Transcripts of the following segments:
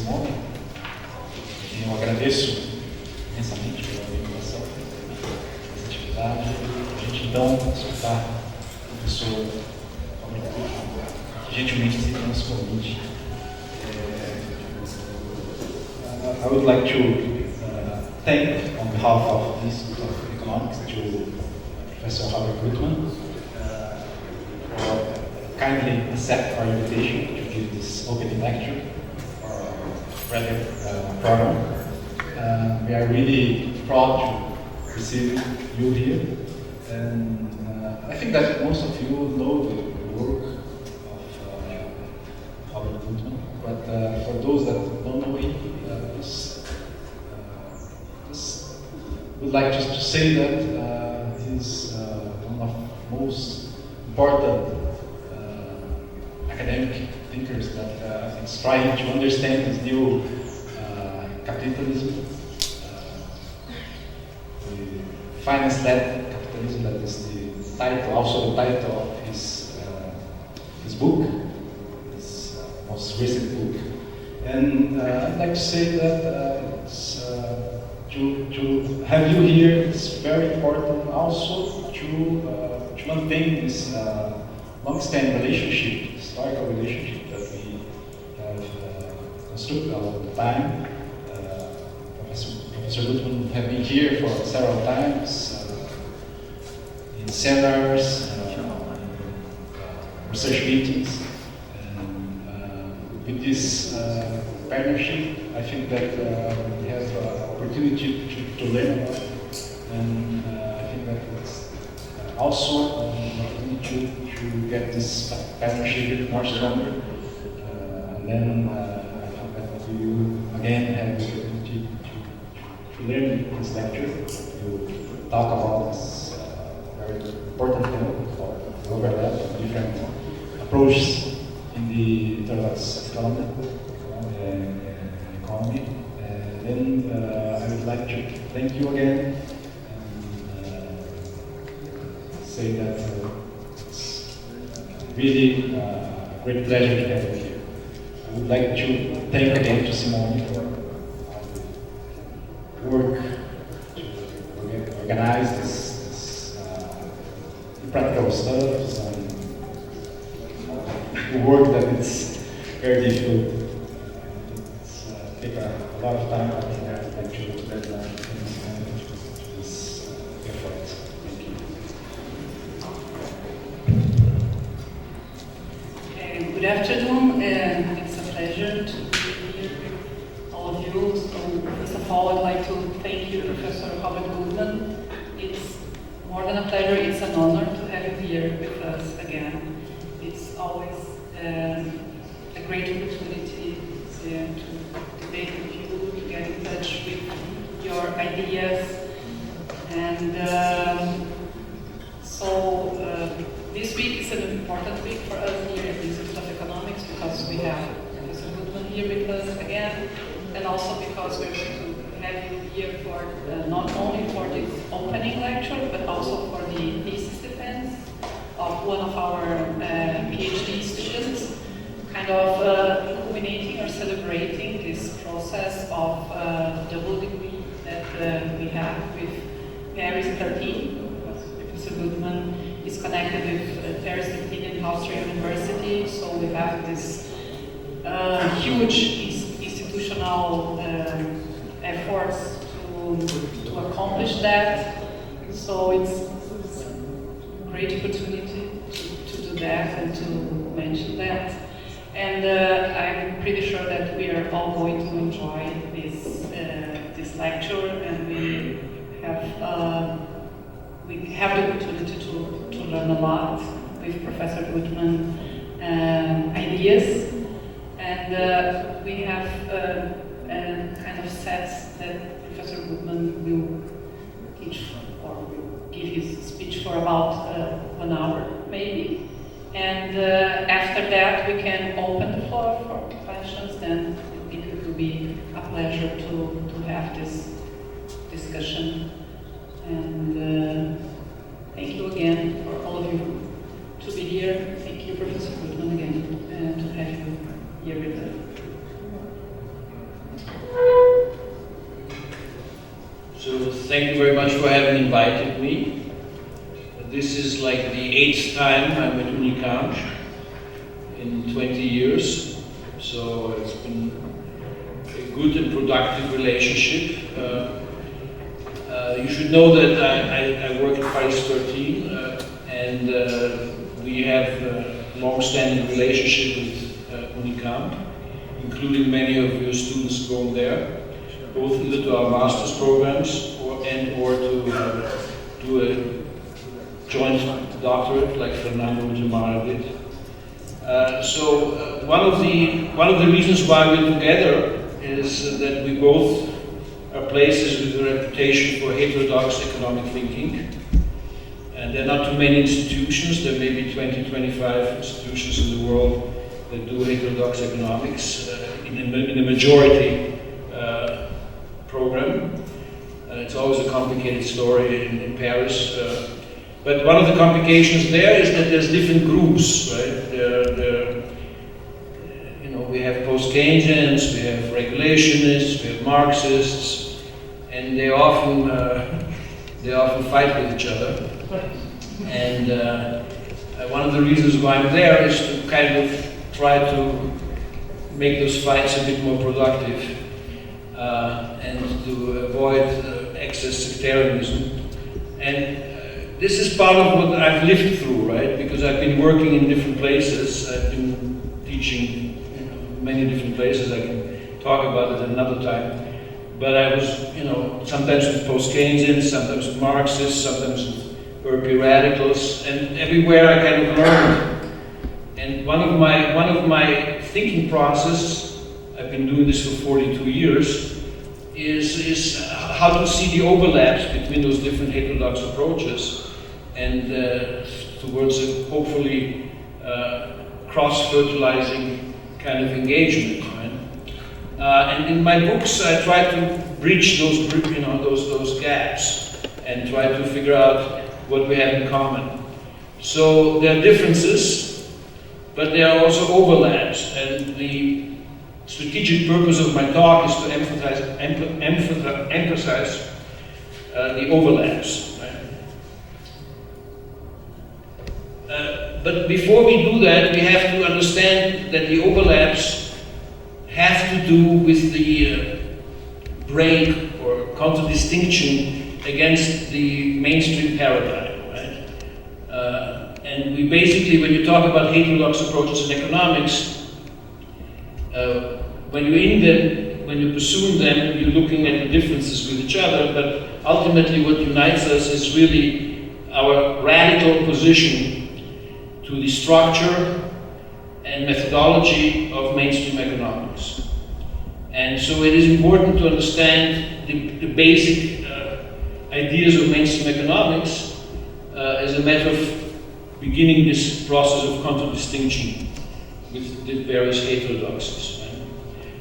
Simone. Eu agradeço imensamente pela organização dessa atividade. A gente então escutar o professor que gentilmente aceita o nosso convite. I would like to thank, on behalf of the Institute of Economics, to Professor Guttmann for kindly accept our invitation to give this opening lecture or rather program. We are really proud to receive you here, and I think that most of you know the work of Guttmann, but for those that don't know him, would like just to say that he's one of the most important academic thinkers that is trying to understand this new capitalism, the finance-led capitalism. That is the title, also the title of his book, his most recent book. And I'd like to say that to have you here is very important also to maintain this long-standing relationship, historical relationship that we have constructed over the time. Professor Guttmann have been here for several times in seminars, research meetings, and with this partnership, I think that we have opportunity to learn a lot, and I think that it's also an opportunity to get this partnership more stronger, and then I think that we will again have the opportunity to learn this lecture, to talk about this very important thing for the overlap of different approaches in the heterodox economy. Then I would like to thank you again and say that it's really a great pleasure to have you here. I would like to thank again to Simone for the work to organize this practical stuff and the work that it's very difficult. Take a lot of time, I think I'd like to deadline this effort. Thank you. Good afternoon, and it's a pleasure to be here with all of you. So, first of all, I'd like to thank you, Professor Guttmann. It's more than a pleasure, it's an honor to have you here with us again. It's always a great opportunity to debate with you, to get in touch with your ideas. And this week is an important week for us here at the Institute of Economics because we have Professor Guttmann here with us again, and also because we're going to have you here for not only for this opening lecture, but also for the thesis defense of one of our PhD students, kind of culminating or celebrating this process of double degree that we have with Paris 13, because Professor Guttmann is connected with Paris 13 in Austrian University, so we have this huge institutional efforts to accomplish that. So it's a great opportunity to do that and to mention that. And I'm pretty sure that we are all going to enjoy this lecture, and we have the opportunity to learn a lot with Professor Guttmann ideas, and we have kind of sets that Professor Guttmann will teach or will give his speech for about 1 hour maybe. And after that, we can open the floor for questions. Then I think it will be a pleasure to have this discussion. And thank you again for all of you to be here. Thank you, Professor Guttmann, again, and to have you here with us. thank you very much for having invited me. This is like the 8th time I'm at Unicamp in 20 years, so it's been a good and productive relationship. You should know that I work at Paris 13, and we have a long-standing relationship with Unicamp, including many of your students going there, both either to our master's programs or to do a joint doctorate like Fernando and Jamara did. So one of the reasons why we're together is that we both are places with a reputation for heterodox economic thinking. And there are not too many institutions. There may be 20, 25 institutions in the world that do heterodox economics in a majority program. It's always a complicated story in Paris. But one of the complications there is that there's different groups, right? We have post-Keynesians, we have regulationists, we have Marxists, and they often fight with each other. And one of the reasons why I'm there is to kind of try to make those fights a bit more productive and to avoid excess sectarianism. And this is part of what I've lived through, right? Because I've been working in different places. I've been teaching many different places. I can talk about it another time. But I was, sometimes with post-Keynesians, sometimes with Marxists, sometimes with European radicals, and everywhere I kind of learned. And one of my thinking process, I've been doing this for 42 years, is how to see the overlaps between those different heterodox approaches and towards a hopefully cross-fertilizing kind of engagement. Right? And in my books, I try to bridge those gaps and try to figure out what we have in common. So there are differences, but there are also overlaps. And the strategic purpose of my talk is to emphasize the overlaps. Right? But before we do that, we have to understand that the overlaps have to do with the break or contradistinction against the mainstream paradigm. Right? And we basically, when you talk about heterodox approaches in economics, when you're in them, when you're pursuing them, you're looking at the differences with each other, but ultimately what unites us is really our radical opposition to the structure and methodology of mainstream economics. And so it is important to understand the basic ideas of mainstream economics as a matter of beginning this process of contradistinction with the various heterodoxies. Right?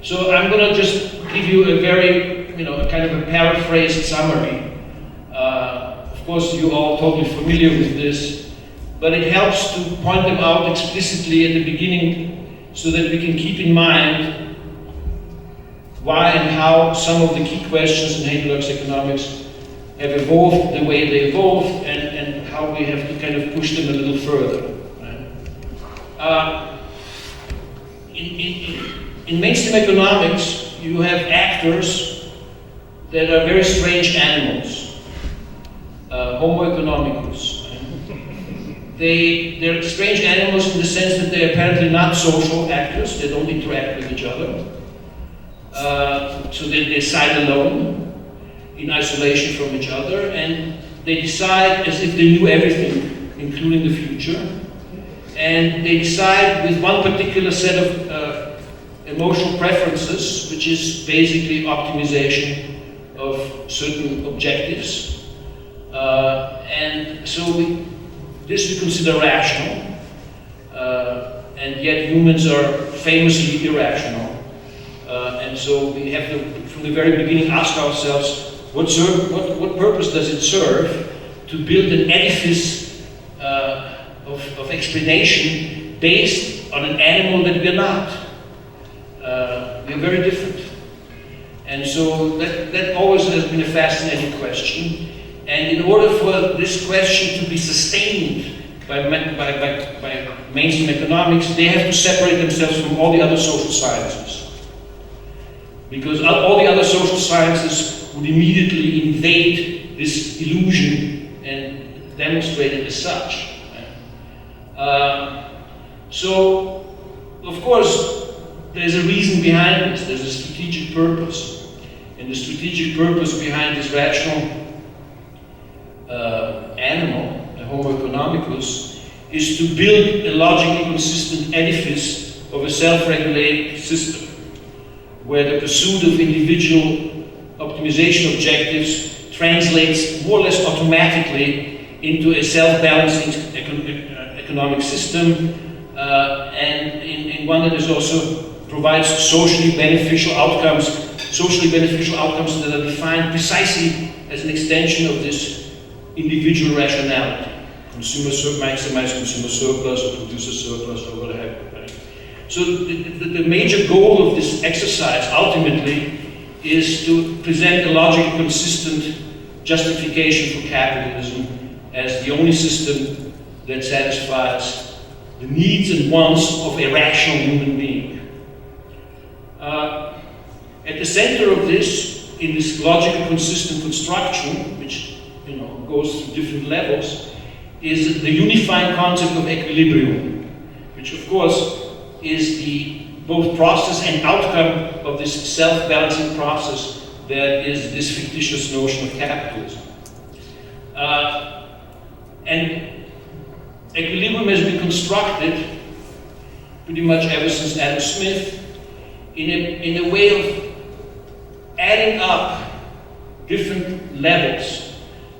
So I'm going to just give you a very, a kind of a paraphrased summary. Of course, you're all totally familiar with this, but it helps to point them out explicitly at the beginning so that we can keep in mind why and how some of the key questions in heterodox economics have evolved the way they evolved and how we have to kind of push them a little further. Right? In mainstream economics, you have actors that are very strange animals, Homo economicus. They're strange animals in the sense that they're apparently not social actors, they don't interact with each other. So they decide alone, in isolation from each other, and they decide as if they knew everything, including the future. And they decide with one particular set of emotional preferences, which is basically optimization of certain objectives. And so this we consider rational, and yet humans are famously irrational. And so we have to, from the very beginning, ask ourselves, what purpose does it serve to build an edifice of explanation based on an animal that we're not? We're very different. And so that always has been a fascinating question. And in order for this question to be sustained by mainstream economics, they have to separate themselves from all the other social sciences. Because all the other social sciences would immediately invade this illusion and demonstrate it as such. So, of course, there's a reason behind this. There's a strategic purpose. And the strategic purpose behind this rational animal, the Homo economicus, is to build a logically consistent edifice of a self-regulated system, where the pursuit of individual optimization objectives translates more or less automatically into a self-balancing economic system, and in one that is also provides socially beneficial outcomes that are defined precisely as an extension of this individual rationality. Maximize consumer surplus or producer surplus or whatever. Right? So the major goal of this exercise ultimately is to present a logically consistent justification for capitalism as the only system that satisfies the needs and wants of a rational human being. At the center of this, in this logically consistent construction, which goes through different levels, is the unifying concept of equilibrium, which of course is the both process and outcome of this self-balancing process that is this fictitious notion of capitalism. And equilibrium has been constructed pretty much ever since Adam Smith in a way of adding up different levels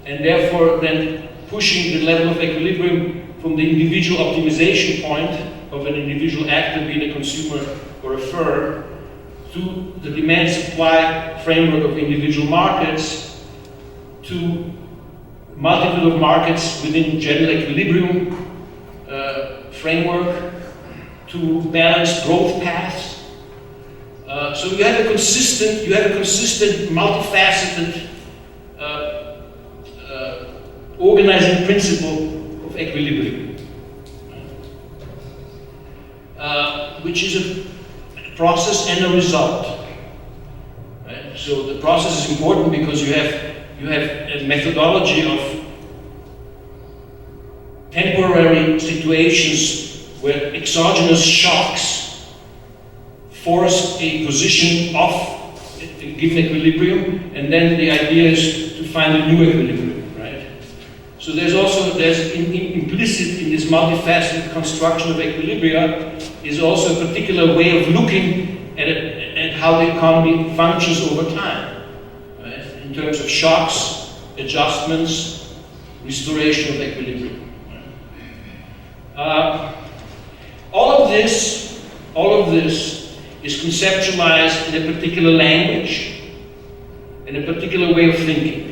and therefore then pushing the level of equilibrium from the individual optimization point of an individual actor, be it a consumer or a firm, to the demand-supply framework of individual markets, to multitude of markets within general equilibrium framework, to balanced growth paths. So you have a consistent, multifaceted organizing principle of equilibrium, which is a process and a result. Right? So the process is important because you have a methodology of temporary situations where exogenous shocks force a position of a given equilibrium, and then the idea is to find a new equilibrium, right? So there's implicit in this multifaceted construction of equilibria is also a particular way of looking at how the economy functions over time, right? In terms of shocks, adjustments, restoration of equilibrium. All of this is conceptualized in a particular language, in a particular way of thinking.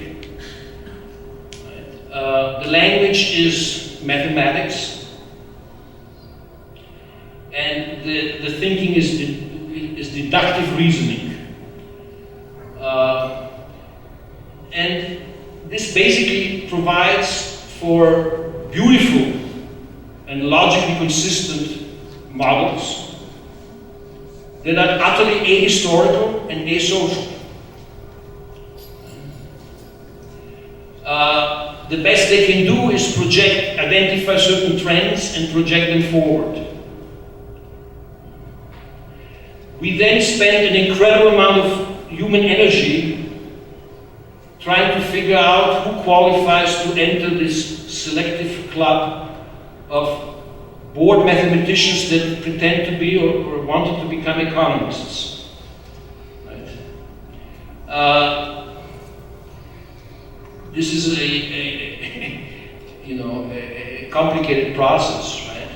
The language is mathematics, and the thinking is deductive reasoning. And this basically provides for beautiful and logically consistent models that are utterly ahistorical and asocial. The best they can do is identify certain trends and project them forward. We then spend an incredible amount of human energy trying to figure out who qualifies to enter this selective club of bored mathematicians that pretend to be or wanted to become economists. Right? This is a complicated process, right?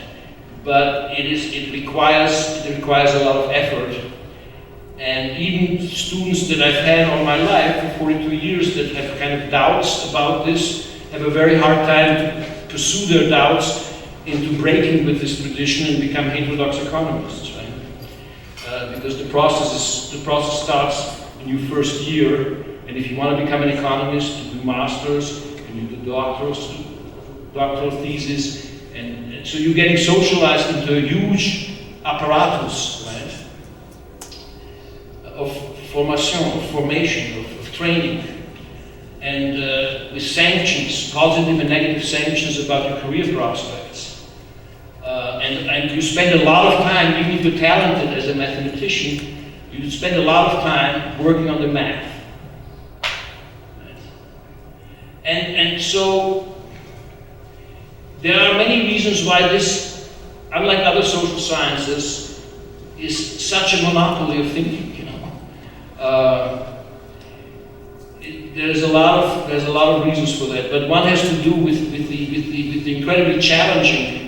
But it requires a lot of effort. And even students that I've had all my life for 42 years that have kind of doubts about this have a very hard time to pursue their doubts into breaking with this tradition and become heterodox economists, right? Because the process starts in your first year, and if you want to become an economist, you do masters, and you do doctoral thesis, and so you're getting socialized into a huge apparatus, right, of formation, of training, and with sanctions, positive and negative sanctions about your career prospects. And you spend a lot of time, even if you're talented as a mathematician, you spend a lot of time working on the math. Right? And so there are many reasons why this, unlike other social sciences, is such a monopoly of thinking. You know, there's a lot of reasons for that, but one has to do with the incredibly challenging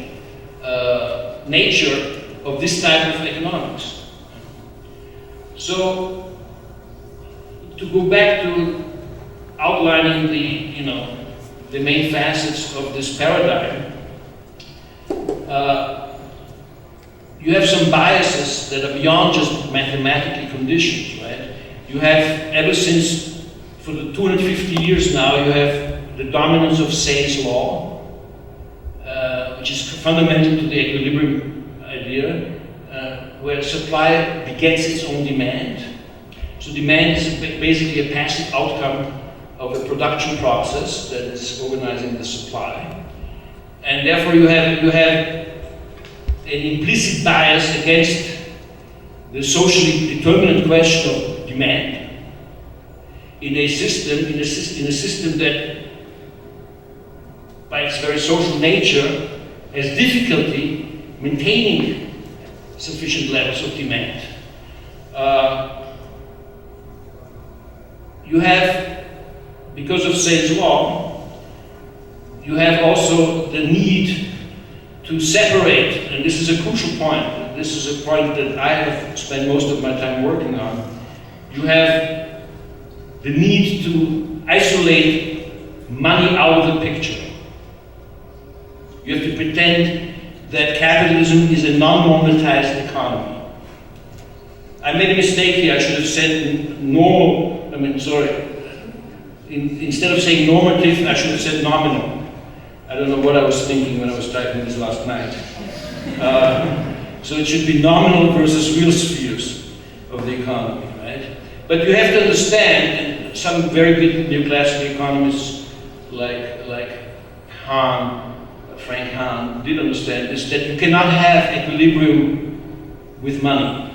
nature of this type of economics. So, to go back to outlining the main facets of this paradigm, you have some biases that are beyond just mathematically conditioned, right? You have, ever since, for the 250 years now, you have the dominance of Say's law, which is fundamental to the equilibrium idea, where supply begets its own demand. So demand is basically a passive outcome of a production process that is organizing the supply. And therefore you have an implicit bias against the socially determinant question of demand in a system that, by its very social nature, has difficulty maintaining sufficient levels of demand. You have, because of Say's law, you have also the need to separate, and this is a crucial point, this is a point that I have spent most of my time working on. You have the need to isolate money out of the picture. You have to pretend that capitalism is a non-monetized economy. I made a mistake here. I should have said normal, instead of saying normative, I should have said nominal. I don't know what I was thinking when I was typing this last night. So it should be nominal versus real spheres of the economy, right? But you have to understand, and some very good neoclassical economists like Frank Hahn did understand this, that you cannot have equilibrium with money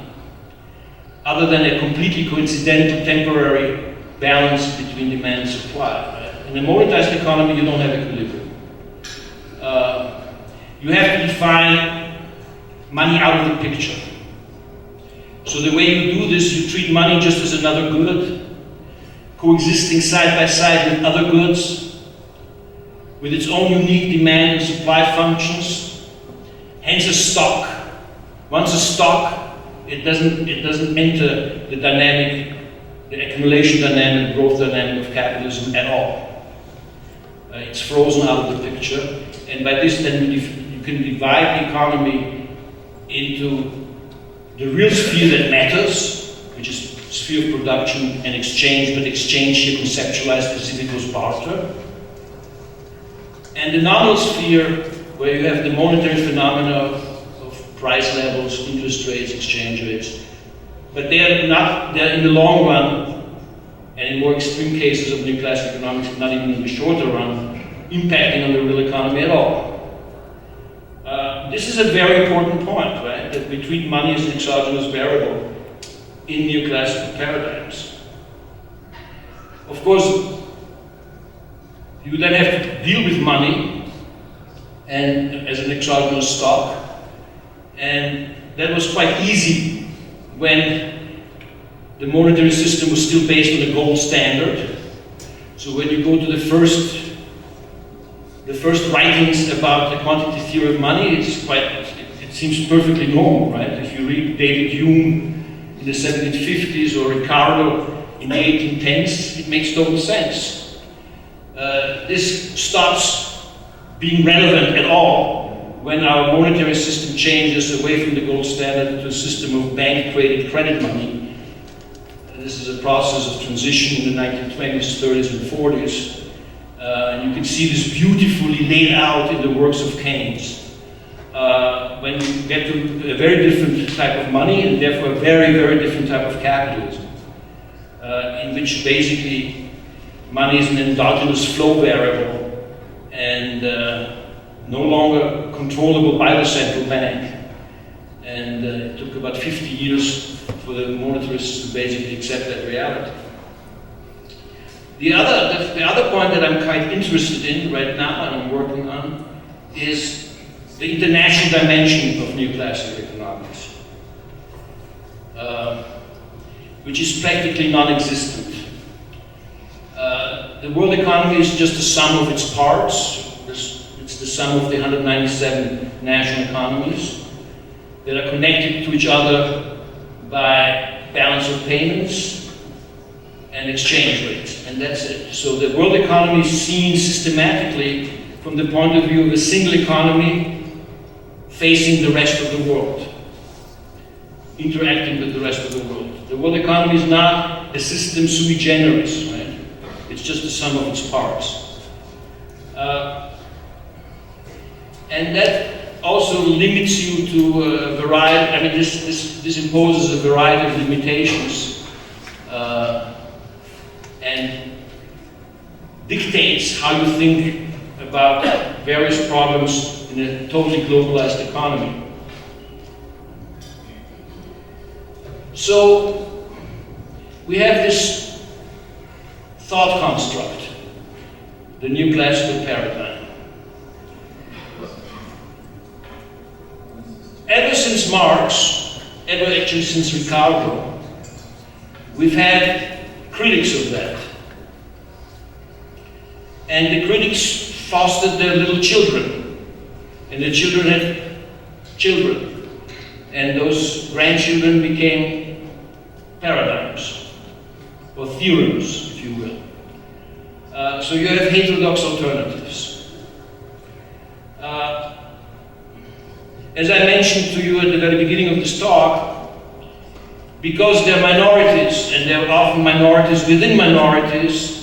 other than a completely coincidental temporary balance between demand and supply. Right? In a monetized economy, you don't have equilibrium. You have to define money out of the picture. So the way you do this, you treat money just as another good, coexisting side by side with other goods, with its own unique demand and supply functions, hence a stock. Once a stock, it doesn't enter the dynamic, the accumulation dynamic, growth dynamic of capitalism at all. It's frozen out of the picture, and by this then you can divide the economy into the real sphere that matters, which is sphere of production and exchange, but exchange here conceptualized as if it was barter. And the nominal sphere, where you have the monetary phenomena of price levels, interest rates, exchange rates, but they're in the long run, and in more extreme cases of neoclassical economics, not even in the shorter run, impacting on the real economy at all. This is a very important point, right? That we treat money as an exogenous variable in neoclassical paradigms. Of course, you then have to deal with money and as an exogenous stock, and that was quite easy when the monetary system was still based on the gold standard. So when you go to the first writings about the quantity theory of money, it seems perfectly normal, right? If you read David Hume in the 1750s or Ricardo in the 1810s, it makes total sense. This stops being relevant at all when our monetary system changes away from the gold standard to a system of bank-traded credit money. this is a process of transition in the 1920s, 30s, and 40s. And you can see this beautifully laid out in the works of Keynes. When you get to a very different type of money, and therefore a very, very different type of capitalism, in which basically money is an endogenous flow variable and no longer controllable by the central bank. And it took about 50 years for the monetarists to basically accept that reality. The other point that I'm quite interested in right now and I'm working on is the international dimension of neoclassical economics, which is practically non-existent. The world economy is just the sum of its parts. It's the sum of the 197 national economies that are connected to each other by balance of payments and exchange rates, and that's it. So the world economy is seen systematically from the point of view of a single economy facing the rest of the world, interacting with the rest of the world. The world economy is not a system sui generis, right? It's just the sum of its parts. And that also limits you to a variety, I mean, this imposes a variety of limitations and dictates how you think about various problems in a totally globalized economy. So we have this thought construct, the neoclassical paradigm. Ever since Marx, actually since Ricardo, we've had critics of that. And the critics fostered their little children. And the children had children. And those grandchildren became paradigms, or theorems, if you will. So you have heterodox alternatives. As I mentioned to you at the very beginning of this talk, because they're minorities, and they're often minorities within minorities,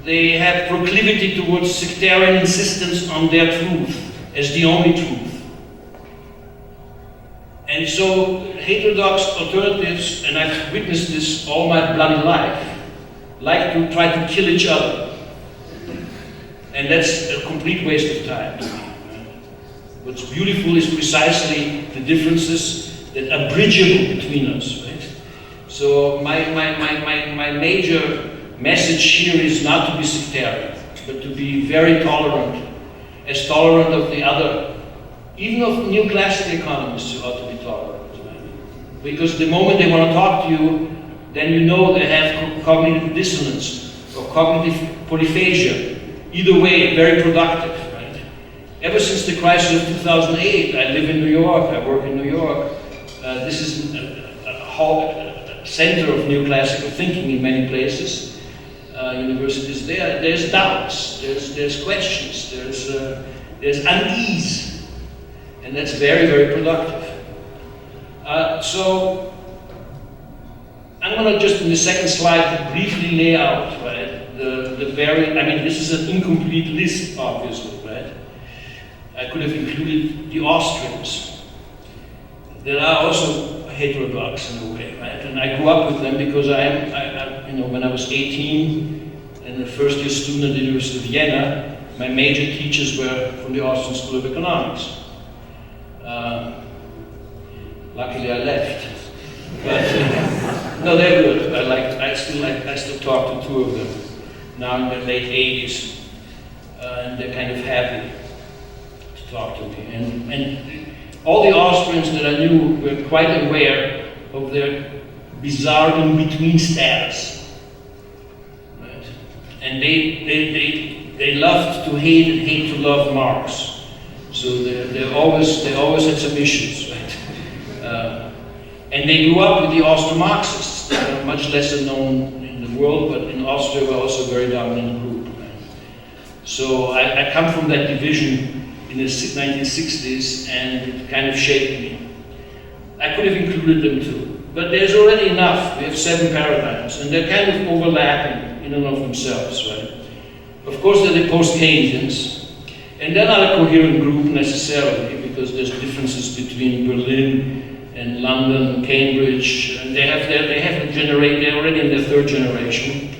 they have proclivity towards sectarian insistence on their truth as the only truth. And so heterodox alternatives, and I've witnessed this all my bloody life, like to try to kill each other. And that's a complete waste of time to me. What's beautiful is precisely the differences that are bridgeable between us, right? So my major message here is not to be sectarian, but to be very tolerant, as tolerant of the other, even of neoclassical economists you ought to be tolerant, right? Because the moment they want to talk to you, then you know they have cognitive dissonance or cognitive polyphagia. Either way, very productive. Ever since the crisis of 2008, I live in New York, I work in New York. This is a center of neoclassical thinking in many places. Universities there. There's doubts, there's questions, there's unease, and that's very, very productive. So I'm going to just in the second slide briefly lay out, right, this is an incomplete list, obviously, right? I could have included the Austrians. That are also heterodox in a way, right? And I grew up with them because when I was 18 and a first-year student at the University of Vienna, my major teachers were from the Austrian School of Economics. Luckily, I left. But no, they're good. I still talk to two of them now in their late 80s, and they're kind of happy to talk to me. And all the Austrians that I knew were quite aware of their bizarre in-between status, right? And they loved to hate and hate to love Marx. So they always had some issues, right? And they grew up with the Austro-Marxists. They are much lesser known in the world, but in Austria we're also a very dominant group. Right? So I come from that division in the 1960s, and it kind of shaped me. I could have included them too, but there's already enough. We have 7 paradigms, and they're kind of overlapping in and of themselves, right? Of course, they're the post-Keynesians, and they're not a coherent group necessarily, because there's differences between Berlin and London and Cambridge, and they're already in their 3rd generation.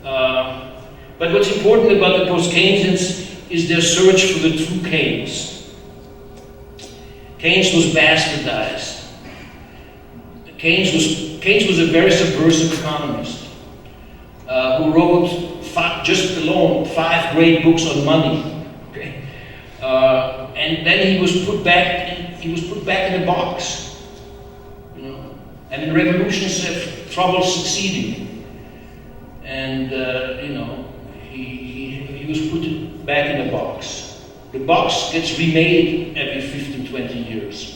But what's important about the post-Keynesians is their search for the true Keynes. Keynes was bastardized. Keynes was a very subversive economist who wrote just alone 5 great books on money. Okay? And then he was put back in a box. You know, and revolutions have trouble succeeding. And you know, he was put back in a box. The box gets remade every 15, 20 years.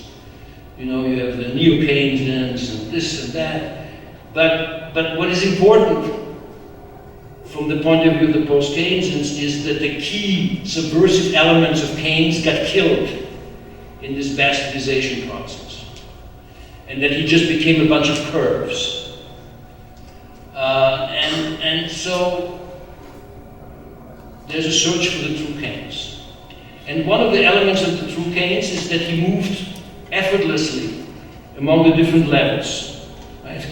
You know, you have the neo-Keynesians and this and that. But what is important from the point of view of the post-Keynesians is that the key subversive elements of Keynes got killed in this bastardization process. And that he just became a bunch of curves. And so there's a search for the true Keynes. And one of the elements of the true Keynes is that he moved effortlessly among the different levels, right?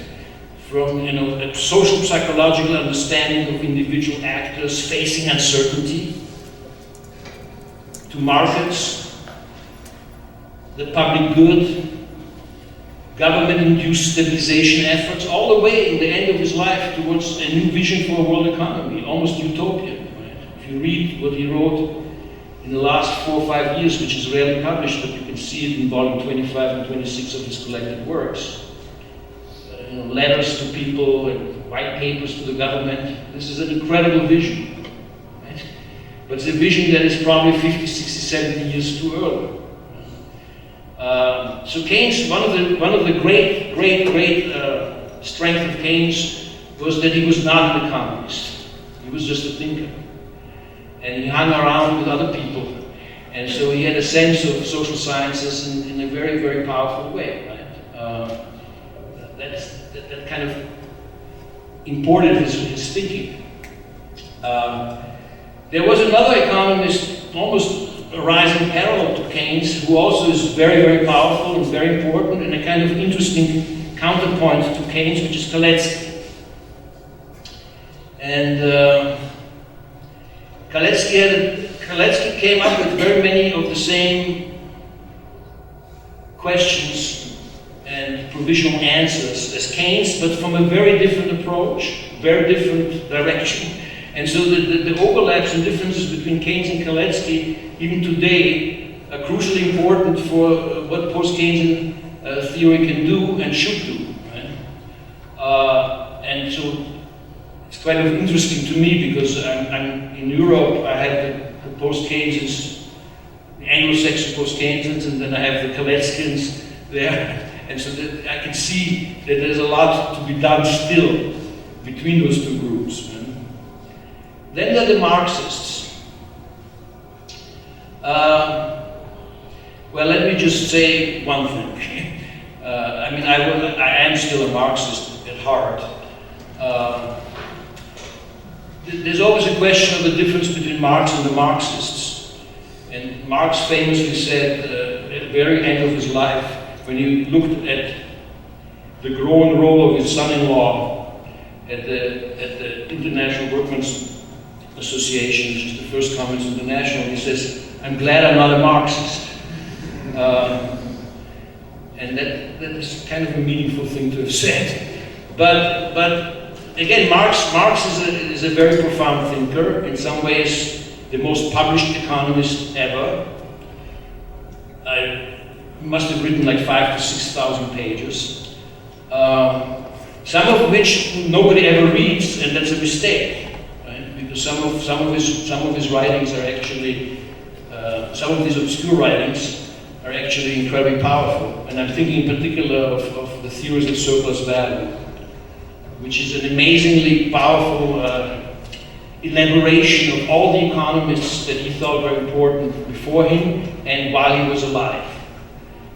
From, you know, a social psychological understanding of individual actors facing uncertainty, to markets, the public good, government-induced stabilization efforts, all the way in the end of his life towards a new vision for a world economy, almost utopian. Right? If you read what he wrote in the last 4 or 5 years, which is rarely published, but you can see it in volume 25 and 26 of his collected works. You know, letters to people and white papers to the government. This is an incredible vision. Right? But it's a vision that is probably 50, 60, 70 years too early. So Keynes, one of the great strength of Keynes was that he was not an economist. He was just a thinker. And he hung around with other people. And so he had a sense of social sciences in a very, very powerful way. Right? That kind of imported his thinking. There was another economist, almost a rising parallel to Keynes, who also is very, very powerful and very important, and a kind of interesting counterpoint to Keynes, which is Kalecki. And Kalecki came up with very many of the same questions and provisional answers as Keynes, but from a very different approach, very different direction. And so the overlaps and differences between Keynes and Kalecki, even today, are crucially important for what post-Keynesian theory can do and should do. Right? And so it's kind of interesting to me because I'm in Europe. I have the post-Keynesians, the Anglo-Saxon post-Keynesians, and then I have the Kaleckians there. And so that I can see that there's a lot to be done still between those two groups. Right? Then there are the Marxists. Well, let me just say one thing. I mean, I am still a Marxist at heart. There's always a question of the difference between Marx and the Marxists. And Marx famously said at the very end of his life, when he looked at the growing role of his son-in-law at the International Workmen's Association, which is the first Communist International, he says, "I'm glad I'm not a Marxist." And that is kind of a meaningful thing to have said. But again, Marx is a very profound thinker, in some ways the most published economist ever. He must have written like 5,000 to 6,000 pages, some of which nobody ever reads, and that's a mistake. Because some of his writings are actually, some of these obscure writings are actually incredibly powerful. And I'm thinking in particular of the theories of surplus value, which is an amazingly powerful elaboration of all the economists that he thought were important before him and while he was alive.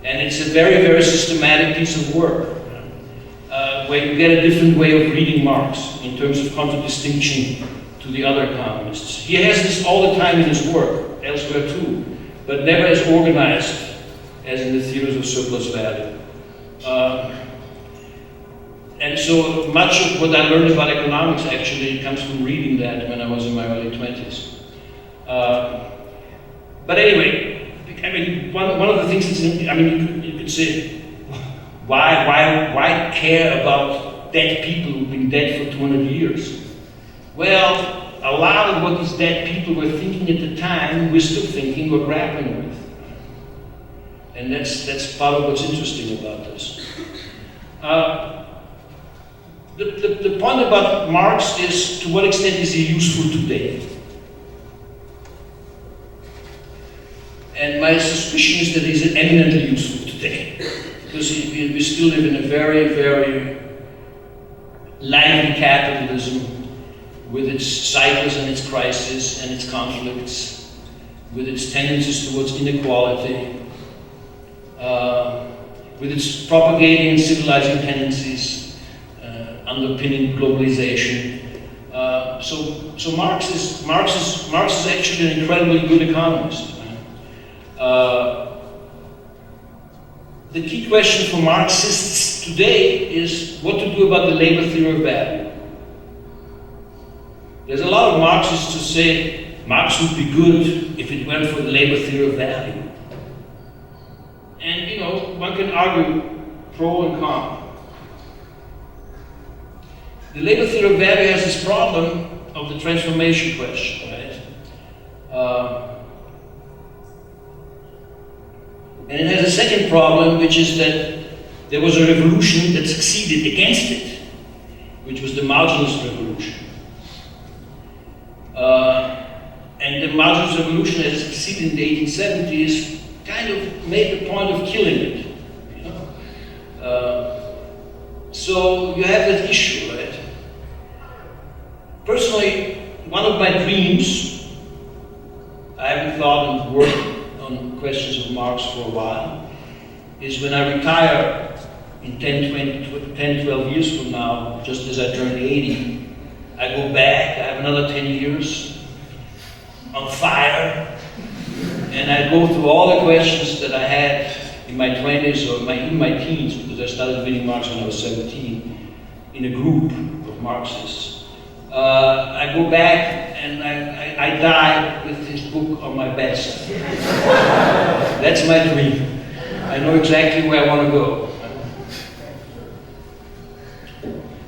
And it's a very, very systematic piece of work. where you get a different way of reading Marx in terms of contradistinction to the other economists. He has this all the time in his work, elsewhere too, but never as organized as in the theories of surplus value. And so much of what I learned about economics actually comes from reading that when I was in my early 20s. But anyway, I mean, one of the things that's, I mean, you could say, why care about dead people who've been dead for 200 years? Well, a lot of what these dead people were thinking at the time, we're still thinking, we're grappling with. And that's part of what's interesting about this. The point about Marx is, to what extent is he useful today? And my suspicion is that he's eminently useful today. Because we still live in a very, very lively capitalism with its cycles and its crises and its conflicts, with its tendencies towards inequality, with its propagating and civilizing tendencies, underpinning globalization. So Marx is actually an incredibly good economist. The key question for Marxists today is what to do about the labor theory of value. There's a lot of Marxists who say Marx would be good if it weren't for the labor theory of value. And you know, one can argue pro and con. The labor theory of value has this problem of the transformation question, right? And it has a second problem, which is that there was a revolution that succeeded against it, which was the marginalist revolution. And the marginalist revolution, as it succeeded in the 1870s, kind of made the point of killing it. You know? So you have that issue, right? Personally, one of my dreams, I haven't thought and worked on questions of Marx for a while, is when I retire in 10, 12 years from now, just as I turn 80, I go back, I have another 10 years on fire, and I go through all the questions that I had in my 20s or in my teens, because I started reading Marx when I was 17, in a group of Marxists. I go back and I die with his book on my bedside. That's my dream. I know exactly where I want to go.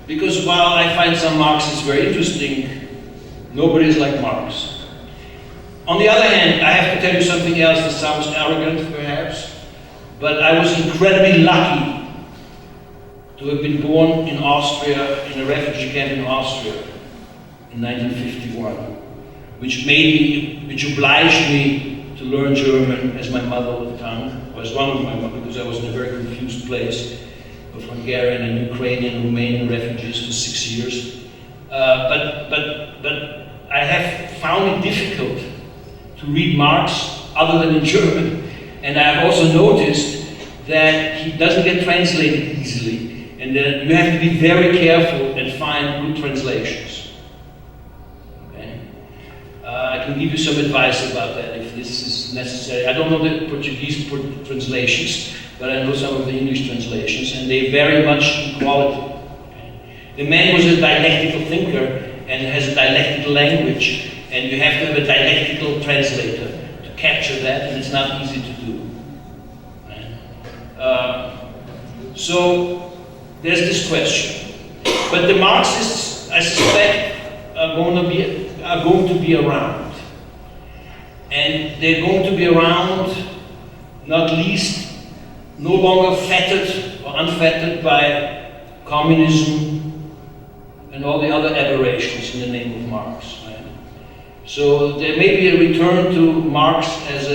Because while I find some Marxists very interesting, nobody is like Marx. On the other hand, I have to tell you something else that sounds arrogant, perhaps, but I was incredibly lucky to have been born in Austria, in a refugee camp in Austria, in 1951, which obliged me to learn German as my mother tongue, or as one of my mother, because I was in a very confused place of Hungarian and Ukrainian, Romanian refugees for 6 years. But I have found it difficult to read Marx other than in German, and I have also noticed that he doesn't get translated easily, and that you have to be very careful and find good translations. I can give you some advice about that if this is necessary. I don't know the Portuguese translations, but I know some of the English translations, and they vary much in quality. The man was a dialectical thinker and has a dialectical language, and you have to have a dialectical translator to capture that, and it's not easy to do. So there's this question. But the Marxists, I suspect, are going to be around. And they're going to be around, not least, no longer fettered or unfettered by communism and all the other aberrations in the name of Marx. Right? So there may be a return to Marx as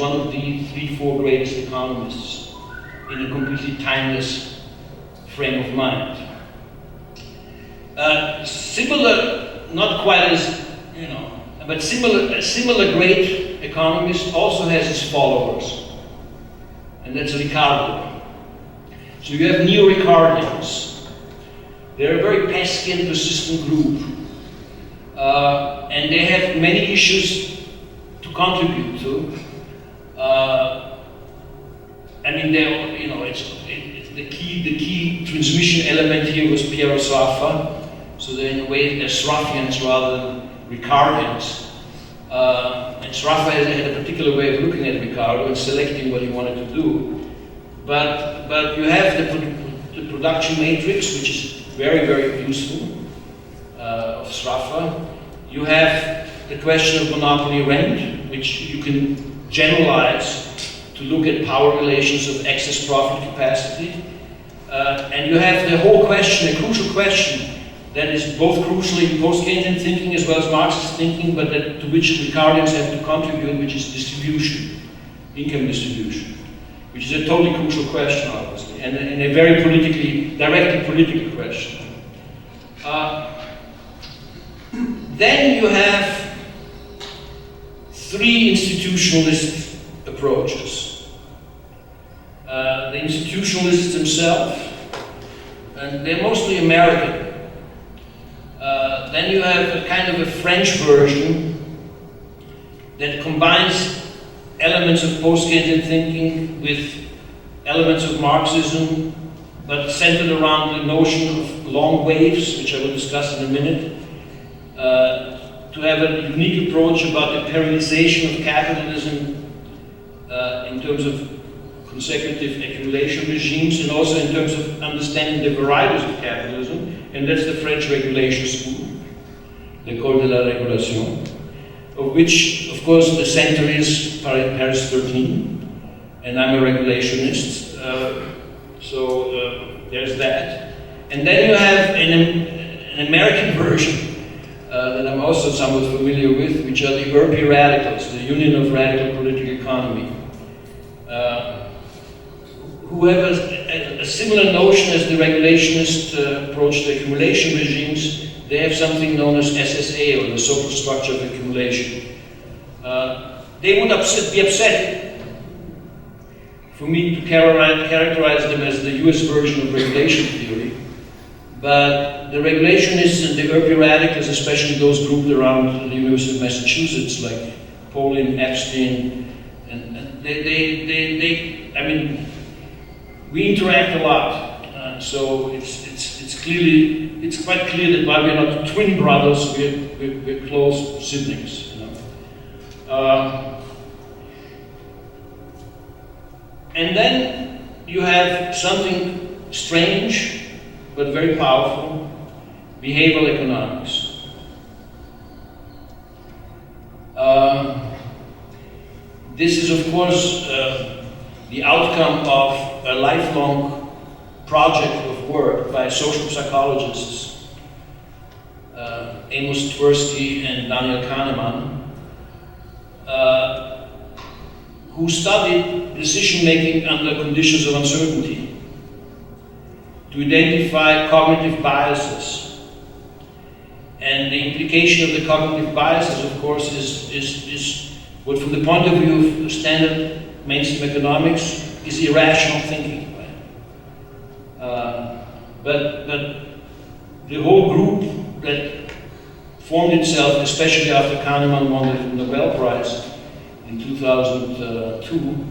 one of the 3-4 greatest economists in a completely timeless frame of mind. Similar, not quite as, but a similar great economist also has his followers, and that's Ricardo. So you have neo-Ricardians, They're a very pesky and persistent group. And they have many issues to contribute to. I mean, it's the key transmission element here was Piero Sraffa. So they're in a way they're Sraffians rather than Ricardians. And Sraffa had a particular way of looking at Ricardo and selecting what he wanted to do. But you have the production matrix, which is very, very useful, of Sraffa. You have the question of monopoly rent, which you can generalize to look at power relations of excess profit capacity. And you have the whole question, a crucial question, that is both crucial in post-Keynesian thinking as well as Marxist thinking, but to which Ricardians have to contribute, which is distribution, income distribution, which is a totally crucial question, obviously, and a very directly political question. Then you have three institutionalist approaches. The institutionalists themselves, and they're mostly American. Then you have a kind of a French version that combines elements of post-Keynesian thinking with elements of Marxism, but centered around the notion of long waves, which I will discuss in a minute, to have a unique approach about the periodization of capitalism in terms of consecutive accumulation regimes, and also in terms of understanding the varieties of capitalism, and that's the French regulation school, l'École de la Régulation, of which, of course, the center is Paris 13, and I'm a regulationist, so there's that. And then you have an American version that I'm also somewhat familiar with, which are the URPI radicals, the Union of Radical Political Economy, who have a similar notion as the regulationist approach to accumulation regimes. They have something known as SSA, or the social structure of accumulation. They would be upset for me to characterize them as the US version of regulation theory, but the regulationists and the URPI radicals, especially those grouped around the University of Massachusetts, like Polin, Epstein, and I mean, we interact a lot, so it's quite clear that while we're not twin brothers, we're close siblings. You know? And then you have something strange but very powerful: behavioral economics. This is, of course, the outcome of a lifelong project of work by social psychologists, Amos Tversky and Daniel Kahneman, who studied decision-making under conditions of uncertainty to identify cognitive biases. And the implication of the cognitive biases, of course, is what, from the point of view of standard mainstream economics, is irrational thinking. But the whole group that formed itself, especially after Kahneman won the Nobel Prize in 2002,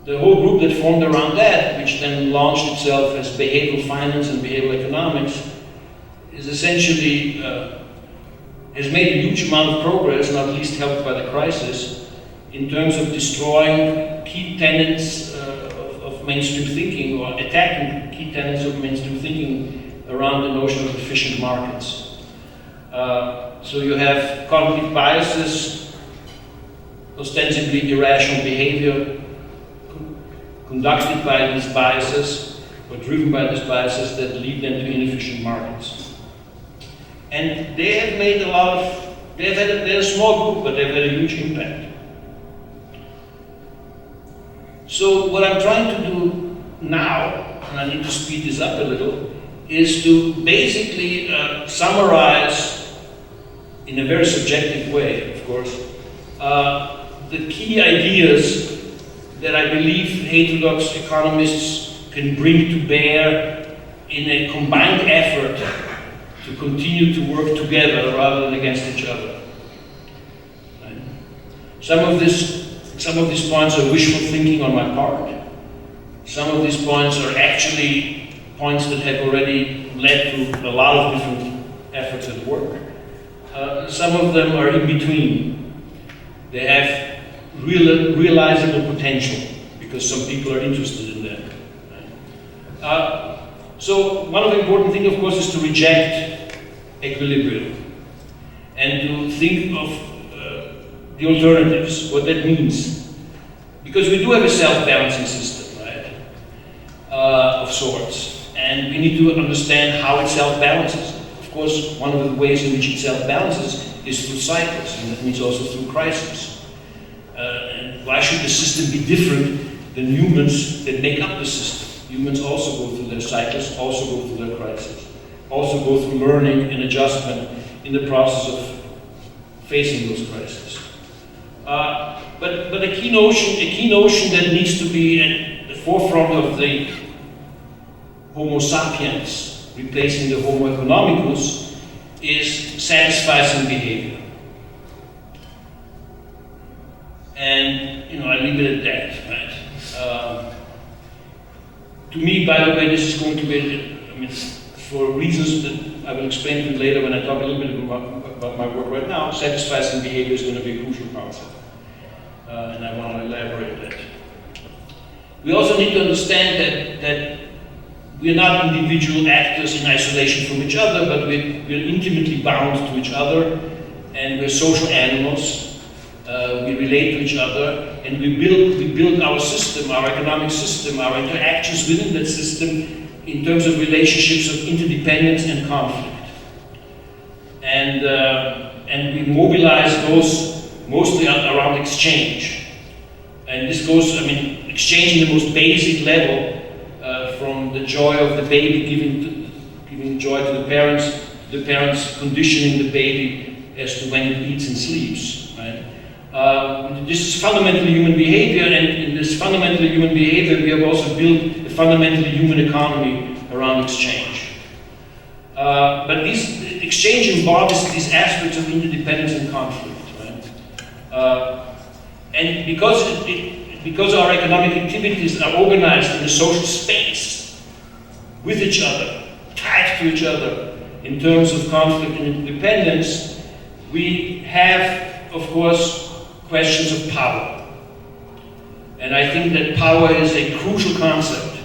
the whole group that formed around that, which then launched itself as behavioral finance and behavioral economics, is essentially has made a huge amount of progress, not least helped by the crisis, in terms of destroying key tenets of mainstream thinking, or attacking key tenets of mainstream thinking around the notion of efficient markets. So you have cognitive biases, ostensibly irrational behavior, conducted by these biases, or driven by these biases that lead them to inefficient markets. And they have made a lot of, they're a small group, but they've had a huge impact. So what I'm trying to do now, and I need to speed this up a little, is to basically summarize, in a very subjective way, of course, the key ideas that I believe heterodox economists can bring to bear in a combined effort to continue to work together rather than against each other. Right? Some of these points are wishful thinking on my part. Some of these points are actually points that have already led to a lot of different efforts at work. Some of them are in between. They have realizable potential because some people are interested in them. Right? So one of the important things, of course, is to reject equilibrium and to think of the alternatives, what that means. Because we do have a self-balancing system, right, of sorts, and we need to understand how it self-balances. Of course, one of the ways in which it self-balances is through cycles, and that means also through crises. And why should the system be different than humans that make up the system? Humans also go through their cycles, also go through their crises, also go through learning and adjustment in the process of facing those crises. But a key notion that needs to be at the forefront of the Homo sapiens, replacing the Homo economicus, is satisficing behavior. And I leave it at that, right? To me, by the way, this is going to be, for reasons that I will explain to you later when I talk a little bit about my work right now, satisficing behavior is going to be a crucial concept. And I want to elaborate that. We also need to understand that we are not individual actors in isolation from each other, but we're intimately bound to each other, and we're social animals. We relate to each other, and we build our system, our economic system, our interactions within that system in terms of relationships of interdependence and conflict. And we mobilize those mostly around exchange. And this goes, exchange in the most basic level, from the joy of the baby giving joy to the parents conditioning the baby as to when it eats and sleeps. Right? This is fundamentally human behavior, and in this fundamentally human behavior, we have also built a fundamentally human economy around exchange. But this exchange embodies these aspects of interdependence and conflict. Right? And because our economic activities are organized in a social space with each other, tied to each other in terms of conflict and interdependence, we have, of course, questions of power. And I think that power is a crucial concept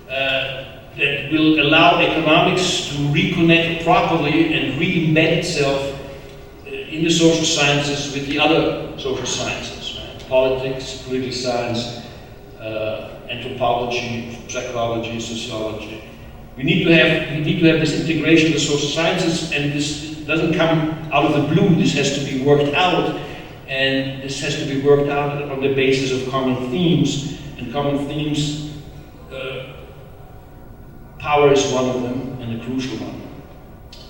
that will allow economics to reconnect properly and re-embed itself in the social sciences with the other social sciences, right? Politics, political science, anthropology, psychology, sociology. We need to have this integration of the social sciences, and this doesn't come out of the blue. This has to be worked out. And this has to be worked out on the basis of common themes. And common themes, power is one of them, and a crucial one.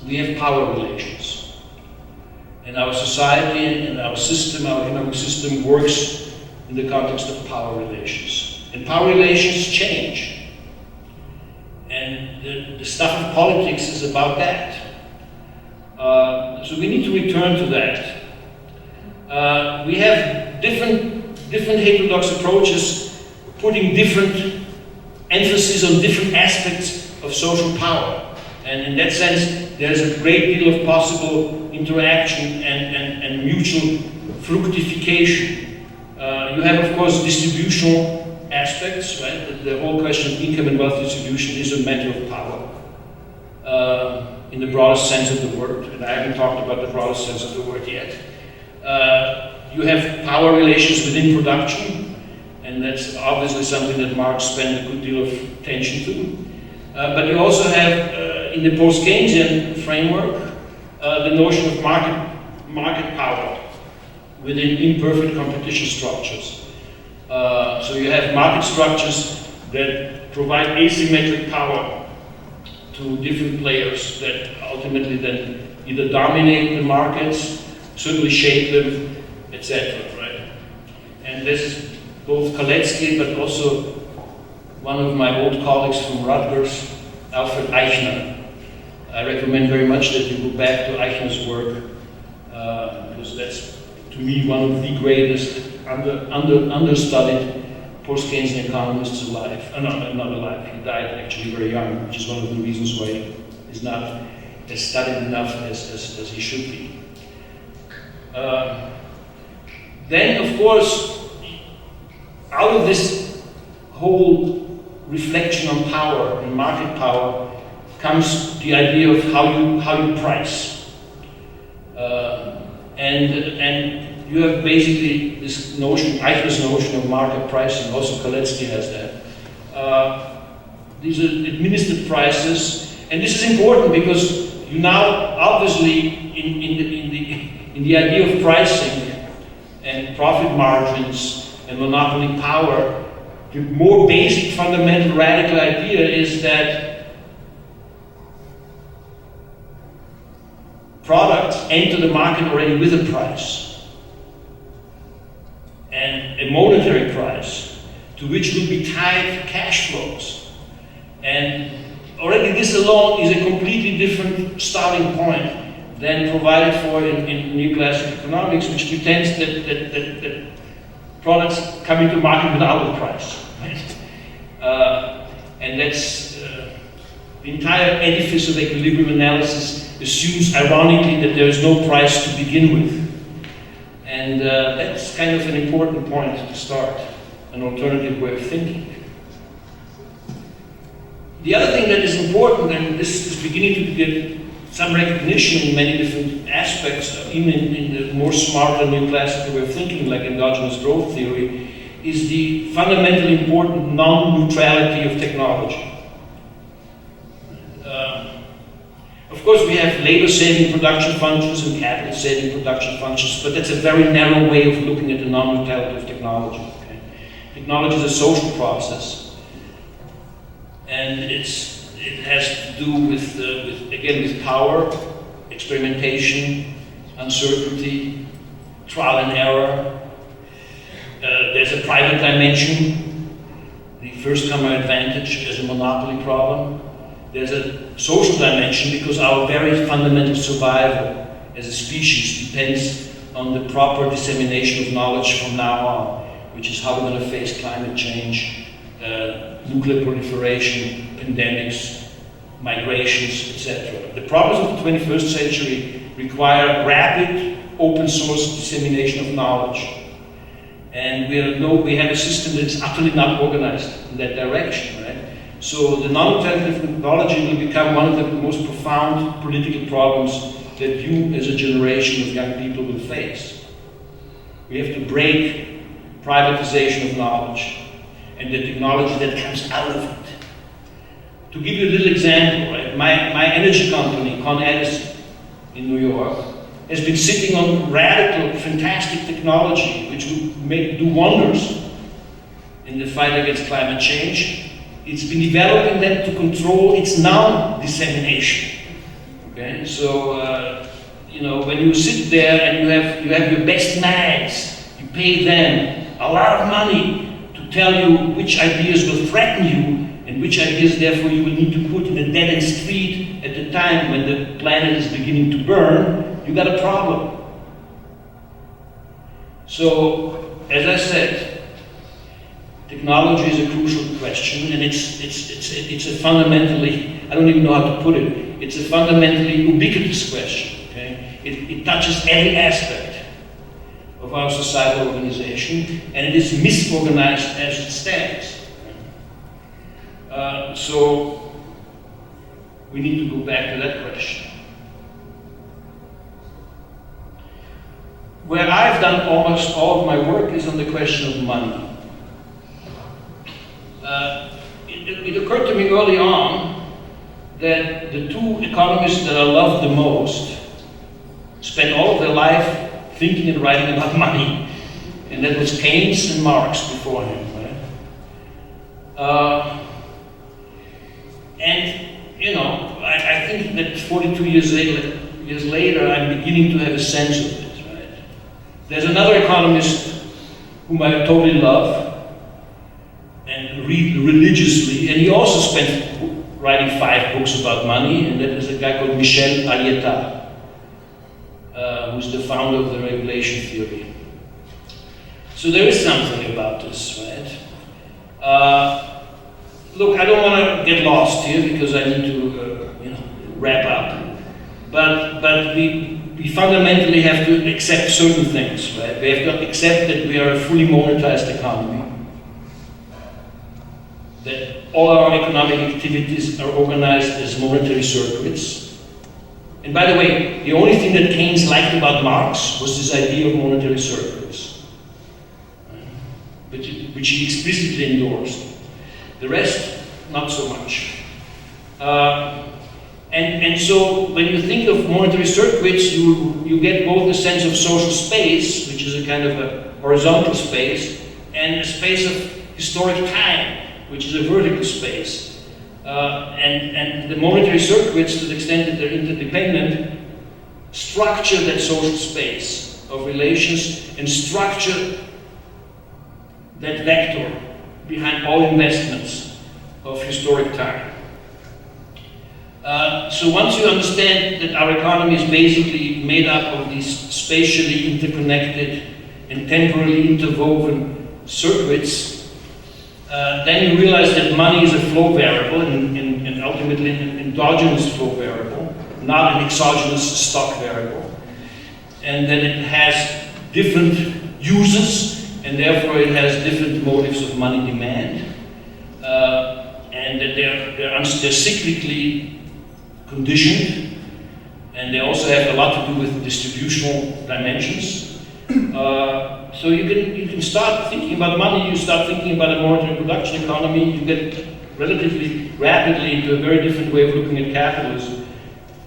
We have power relations. And our society and our system, our economic system, works in the context of power relations. And power relations change. And the stuff of politics is about that. So we need to return to that. We have different heterodox approaches putting different emphasis on different aspects of social power. And in that sense, there's a great deal of possible interaction and mutual fructification. You have, of course, distributional aspects, right? The whole question of income and wealth distribution is a matter of power in the broadest sense of the word. And I haven't talked about the broadest sense of the word yet. You have power relations within production, and that's obviously something that Marx spent a good deal of attention to. But you also have, in the post-Keynesian framework, the notion of market power within imperfect competition structures. So you have market structures that provide asymmetric power to different players that ultimately then either dominate the markets, certainly shape them, etc. Right? And this is both Kalecki, but also one of my old colleagues from Rutgers, Alfred Eichner. I recommend very much that you go back to Eichner's work, because that's, to me, one of the greatest understudied post-Keynesian economists alive. Not alive, he died actually very young, which is one of the reasons why he is not as studied enough as he should be. Then, of course, out of this whole reflection on power and market power comes the idea of how you price. And you have basically this notion, Eichner's notion of market pricing, also Kalecki has that. These are administered prices, and this is important because you now obviously in the idea of pricing and profit margins and monopoly power, the more basic, fundamental, radical idea is that products enter the market already with a price, and a monetary price, to which will be tied cash flows. And already this alone is a completely different starting point than provided for in neoclassical economics, which pretends that products come into market without a price. Right? And that's the entire edifice of equilibrium analysis assumes, ironically, that there is no price to begin with. And that's kind of an important point to start, an alternative way of thinking. The other thing that is important, and this is beginning to get some recognition in many different aspects, even in the more smarter neoclassical way of thinking, like endogenous growth theory, is the fundamentally important non-neutrality of technology. Of course, we have labor-saving production functions and capital-saving production functions, but that's a very narrow way of looking at the non-neutrality of technology. Okay? Technology is a social process, and it has to do with power, experimentation, uncertainty, trial and error. There's a private dimension, the first-comer advantage as a monopoly problem. There's a social dimension because our very fundamental survival as a species depends on the proper dissemination of knowledge from now on, which is how we're going to face climate change, nuclear proliferation, pandemics, migrations, etc. The problems of the 21st century require rapid, open source dissemination of knowledge. And we have a system that is utterly not organized in that direction, right? So the non-neutrality of technology will become one of the most profound political problems that you as a generation of young people will face. We have to break privatization of knowledge and the technology that comes out of it. To give you a little example, right? My energy company, Con Edison in New York, has been sitting on radical, fantastic technology which will do wonders in the fight against climate change. It's been developing them to control its non-dissemination. Okay, so when you sit there and you have your best nags, you pay them a lot of money to tell you which ideas will threaten you and which ideas, therefore, you will need to put in a dead-end street at the time when the planet is beginning to burn. You got a problem. So, as I said, technology is a crucial question, and it's a fundamentally, I don't even know how to put it, it's a fundamentally ubiquitous question. Okay? It touches every aspect of our societal organization, and it is misorganized as it stands. So we need to go back to that question. Where I've done almost all of my work is on the question of money. It occurred to me early on that the two economists that I love the most spent all of their life thinking and writing about money, and that was Keynes and Marx before him. Right? I think that 42 years later, I'm beginning to have a sense of it. Right? There's another economist whom I totally love and read religiously also spent writing 5 books about money, and that is a guy called Michel Alieta, who's the founder of the regulation theory. So there is something about this, right? Look, I don't want to get lost here because I need to, wrap up. But we fundamentally have to accept certain things, right? We have to accept that we are a fully monetized economy, that all our economic activities are organized as monetary circuits. And by the way, the only thing that Keynes liked about Marx was this idea of monetary circuits, which he explicitly endorsed. The rest, not so much. And so when you think of monetary circuits, you get both a sense of social space, which is a kind of a horizontal space, and a space of historic time, which is a vertical space. And the monetary circuits, to the extent that they're interdependent, structure that social space of relations and structure that vector behind all investments of historic time. So once you understand that our economy is basically made up of these spatially interconnected and temporally interwoven circuits, then you realize that money is a flow variable and ultimately an endogenous flow variable, not an exogenous stock variable, and that it has different uses and therefore it has different motives of money demand, and that they're cyclically conditioned, and they also have a lot to do with distributional dimensions. So you can start thinking about money, you start thinking about a monetary production economy, you get relatively rapidly into a very different way of looking at capitalism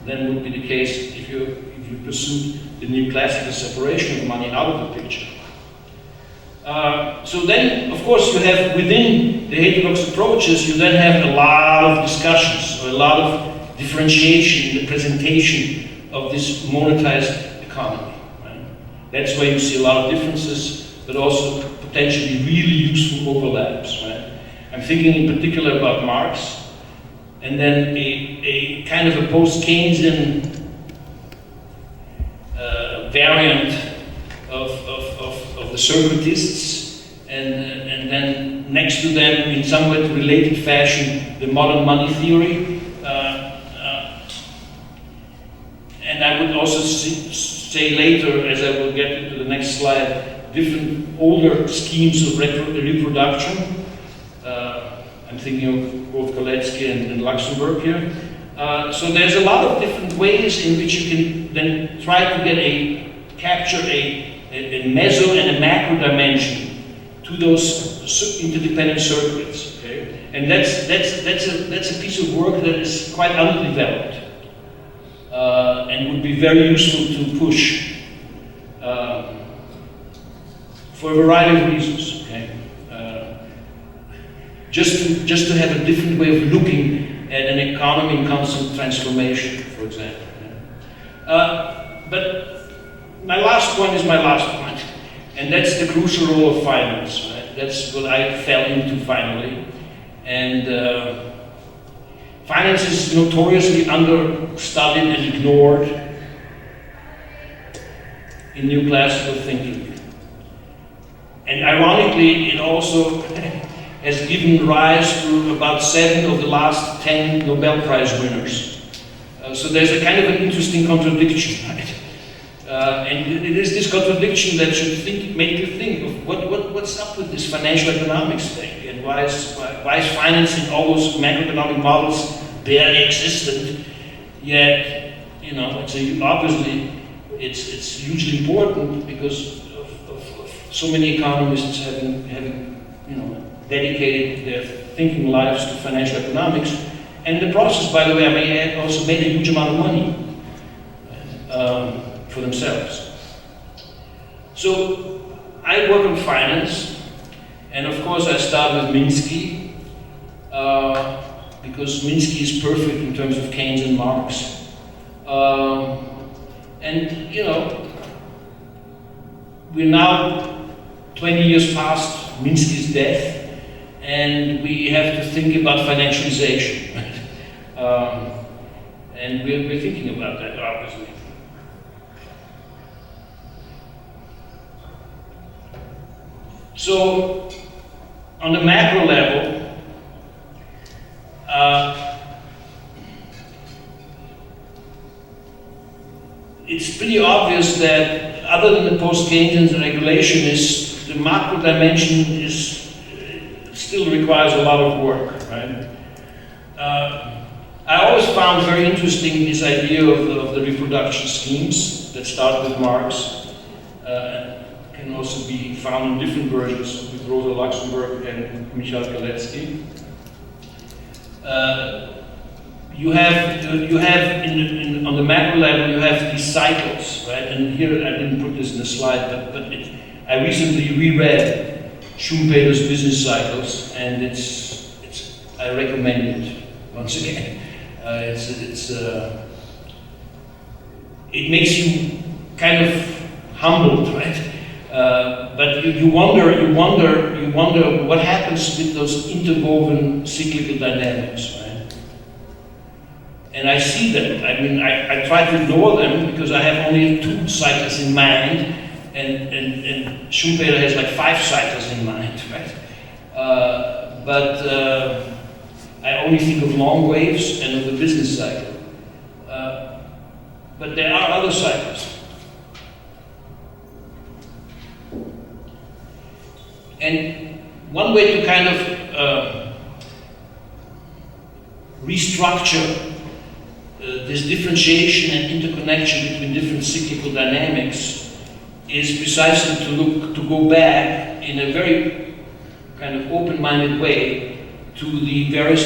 than would be the case if you pursued the new classical separation of money out of the picture. So then, of course, you have within the heterodox approaches, you then have a lot of discussions, or a lot of differentiation in the presentation of this monetized economy. Right? That's why you see a lot of differences, but also potentially really useful overlaps. Right? I'm thinking in particular about Marx, and then a kind of a post-Keynesian variant of the Circuitists, and then next to them, in somewhat related fashion, the modern money theory. And I would also say later, as I will get into the next slide, different older schemes of reproduction. I'm thinking of both Goletsky and Luxemburg here. So there's a lot of different ways in which you can then try to capture a meso and a macro dimension to those interdependent circuits. Okay? And that's a piece of work that is quite underdeveloped. And would be very useful to push for a variety of reasons. Okay? Just to have a different way of looking at an economy in constant transformation, for example. But my last point is my last point, and that's the crucial role of finance. Right? That's what I fell into finally, and. Finance is notoriously understudied and ignored in new classical thinking. And ironically, it also has given rise to about 7 of the last 10 Nobel Prize winners. So there's a kind of an interesting contradiction, right? And it is this contradiction that should make you think of what's up with this financial economics thing, and why is financing all those macroeconomic models barely existent, yet obviously it's hugely important because of so many economists having dedicated their thinking lives to financial economics, and the process, by the way, I may add, also made a huge amount of money for themselves. So I work on finance, and of course I start with Minsky, because Minsky is perfect in terms of Keynes and Marx. And we're now 20 years past Minsky's death, and we have to think about financialization. And we're thinking about that, obviously. So, on the macro level, it's pretty obvious that other than the post-Keynesian regulationists, the macro dimension still requires a lot of work, right? I always found very interesting this idea of the reproduction schemes that start with Marx. Can also be found in different versions with Rosa Luxemburg and Michal Kalecki. You have on the macro level, you have these cycles, right? And here I didn't put this in the slide, but I recently reread Schumpeter's Business Cycles, and I recommend it once again. It makes you kind of humbled, right? But you wonder what happens with those interwoven cyclical dynamics, right? And I see them. I mean, I try to ignore them because I have only 2 cycles in mind, and Schumpeter has like 5 cycles in mind, right? But I only think of long waves and of the business cycle. But there are other cycles. And one way to kind of restructure this differentiation and interconnection between different cyclical dynamics is precisely to go back in a very kind of open-minded way to the various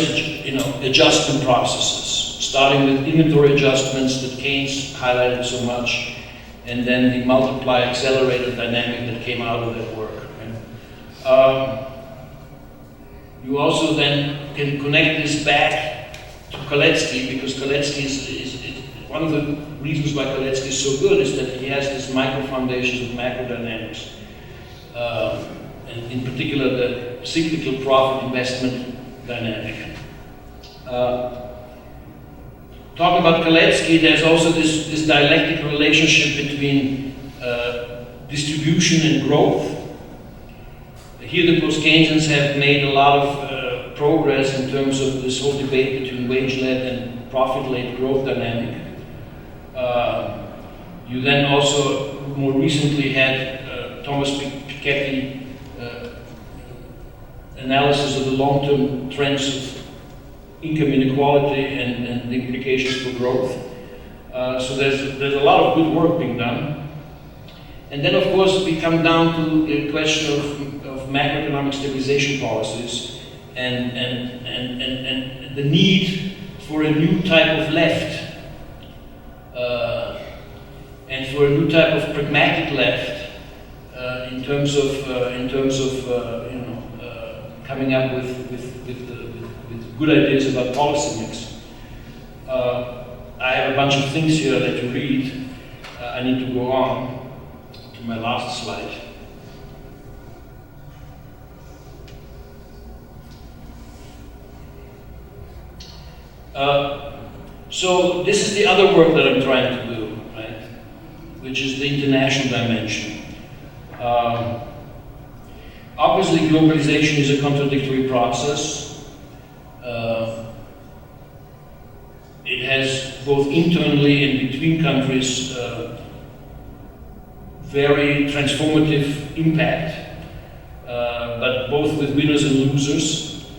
adjustment processes, starting with inventory adjustments that Keynes highlighted so much, and then the multiply-accelerator dynamic that came out of that work. You also then can connect this back to Kalecki, because Kalecki is one of the reasons why Kalecki is so good is that he has these micro foundations of macro dynamics, and in particular the cyclical profit investment dynamic. Talking about Kalecki, there's also this dialectical relationship between distribution and growth. Here the post-Keynesians have made a lot of progress in terms of this whole debate between wage-led and profit-led growth dynamic. You then also more recently had Thomas Piketty analysis of the long-term trends of income inequality and the implications for growth. So there's a lot of good work being done. And then, of course, we come down to the question of macroeconomic stabilization policies and the need for a new type of left and for a new type of pragmatic left in terms of coming up with good ideas about policy mix. I have a bunch of things here that you read. I need to go on to my last slide. So this is the other work that I'm trying to do, right? Which is the international dimension. Obviously, globalization is a contradictory process. It has both internally and between countries very transformative impact, but both with winners and losers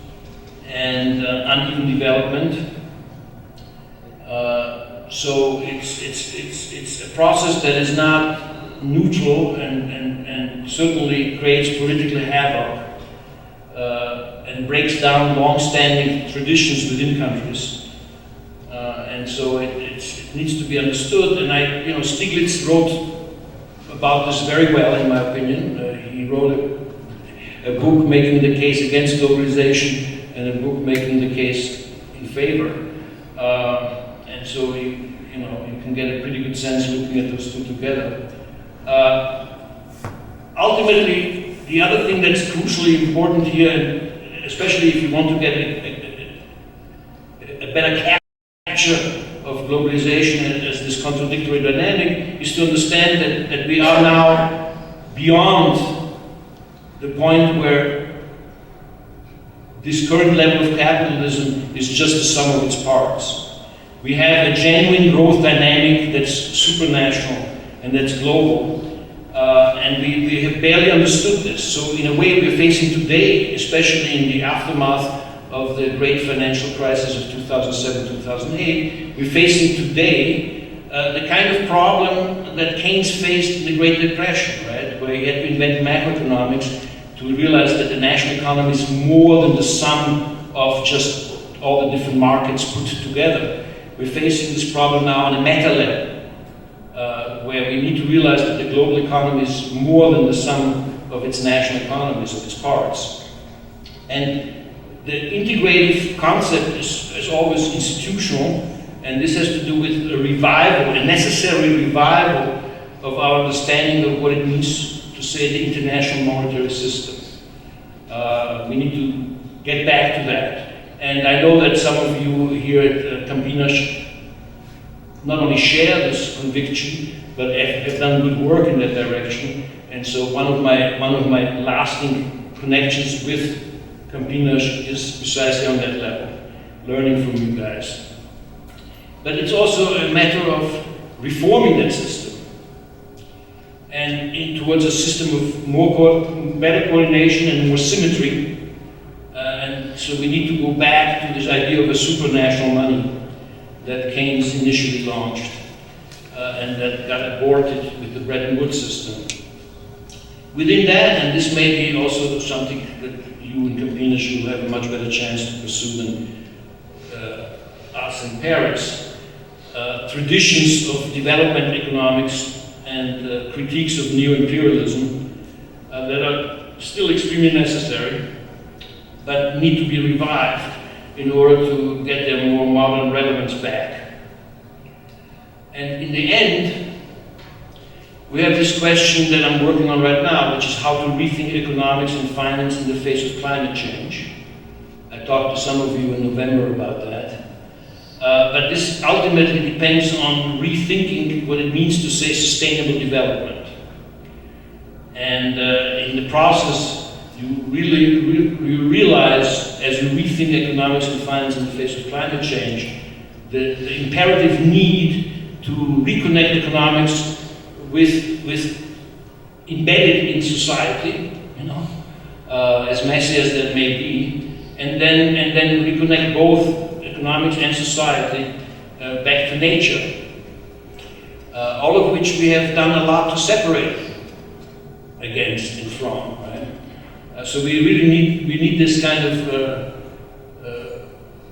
and uneven development. So it's a process that is not neutral and certainly creates political havoc and breaks down long-standing traditions within countries. And so it needs to be understood. And Stiglitz wrote about this very well, in my opinion. He wrote a book making the case against globalization and a book making the case in favor. And so you can get a pretty good sense looking at those two together. Ultimately, the other thing that's crucially important here, especially if you want to get a better capture of globalization as this contradictory dynamic, is to understand that we are now beyond the point where this current level of capitalism is just the sum of its parts. We have a genuine growth dynamic that's supranational and that's global, and we have barely understood this. So in a way we're facing today, especially in the aftermath of the great financial crisis of 2007-2008, we're facing today the kind of problem that Keynes faced in the Great Depression, right? Where he had to invent macroeconomics to realize that the national economy is more than the sum of just all the different markets put together. We're facing this problem now on a meta level, where we need to realize that the global economy is more than the sum of its national economies, of its parts. And the integrative concept is always institutional, and this has to do with a revival, a necessary revival of our understanding of what it means to say the international monetary system. We need to get back to that. And I know that some of you here at Campinas not only share this conviction, but have done good work in that direction. And so one of my lasting connections with Campinas is precisely on that level, learning from you guys. But it's also a matter of reforming that system and towards a system of better coordination and more symmetry. And so we need to go back to this idea of a supranational money that Keynes initially launched and that got aborted with the Bretton Woods system. Within that, and this may be also something that you in Campinas will have a much better chance to pursue than us in Paris, traditions of development economics and critiques of neo-imperialism that are still extremely necessary, but need to be revived in order to get their more modern relevance back. And in the end, we have this question that I'm working on right now, which is how to rethink economics and finance in the face of climate change. I talked to some of you in November about that. But this ultimately depends on rethinking what it means to say sustainable development. And in the process, you realize, as you rethink economics and finance in the face of climate change, the imperative need to reconnect economics with embedded in society, as messy as that may be, and then reconnect both economics and society back to nature. All of which we have done a lot to separate against and from, right? So we really need this kind of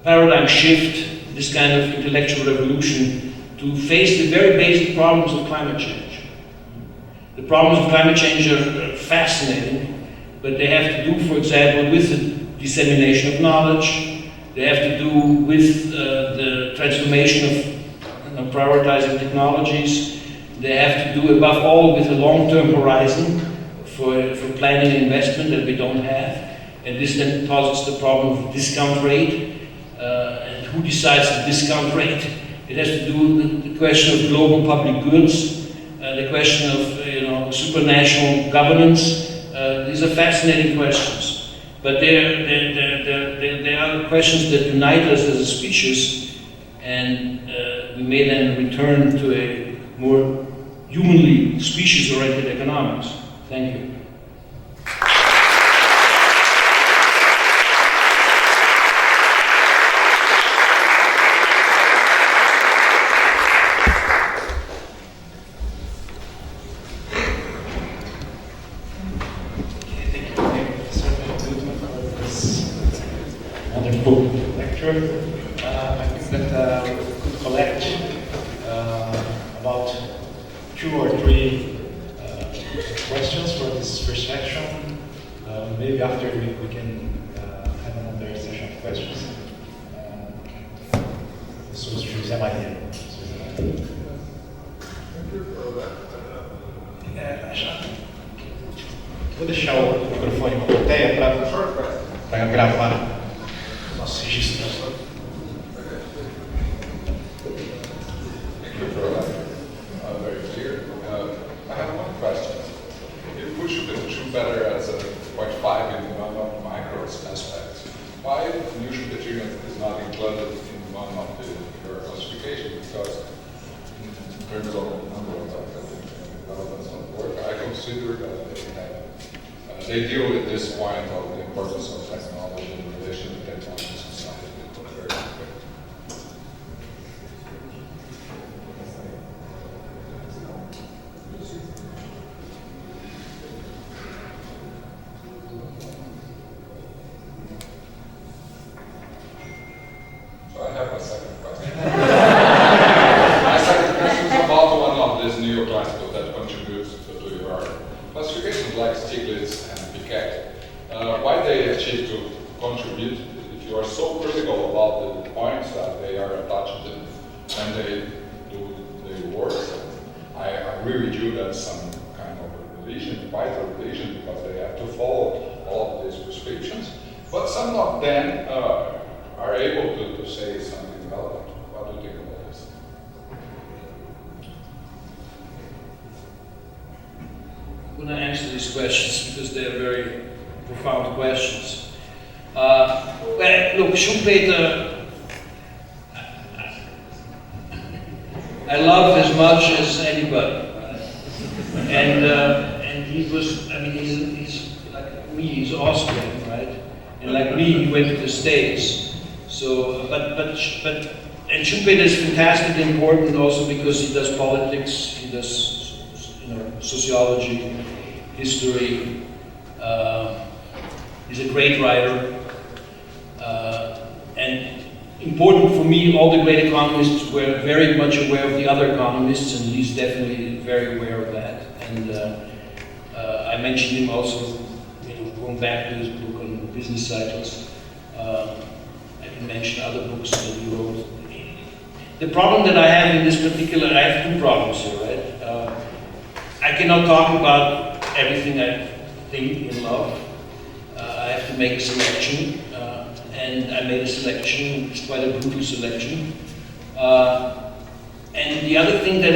paradigm shift, this kind of intellectual revolution to face the very basic problems of climate change. The problems of climate change are fascinating, but they have to do, for example, with the dissemination of knowledge. They have to do with the transformation of prioritizing technologies. They have to do, above all, with a long-term horizon for planning and investment that we don't have. And this then poses the problem of the discount rate. And who decides the discount rate? It has to do with the question of global public goods, the question of supranational governance. These are fascinating questions. But they are questions that unite us as a species, and we may then return to a more humanly species-oriented economics. Thank you. Wonderful lecture. I think that we could collect about 2 or 3 questions for this first section. Maybe after we can have another session of questions. This was José Maria. Vou deixar o microfone com a plateia para para gravar nosso registro. Thank you for that. Very clear. I have one question. If we should do better as a 0.5 in one of micro aspects, why new Schumpeterian is not included in one of your classifications? Because in terms of number of relevance on work, I consider that they deal with this point of the importance of technology in relation to technology and society. Very quick. So I have a second question. My second question is about one of these neoclassical that contributes to your classifications like Stiglitz and Piquet. Why they achieve to contribute if you are so critical about the points that they are attached to when they do their work? I agree with you that some kind of revision, vital revision, because they have to follow all of these prescriptions. But some of them are able to say something relevant. What do you think about this? I'm going to answer these questions because they are very profound questions. Well, look, Schumpeter, I love as much as anybody, and he was, I mean, he's like me, he's Austrian, right? And like me, he went to the States. So, and Schumpeter is fantastically important also because he does politics, he does, sociology, history. He's a great writer. And important for me, all the great economists were very much aware of the other economists, and he's definitely very aware of that. And I mentioned him also, going back to his book on business cycles. I can mention other books that he wrote. The problem that I have in this particular, I have two problems here, right? I cannot talk about everything I think in love. I have to make a selection, and I made a selection. It's quite a brutal selection. And the other thing that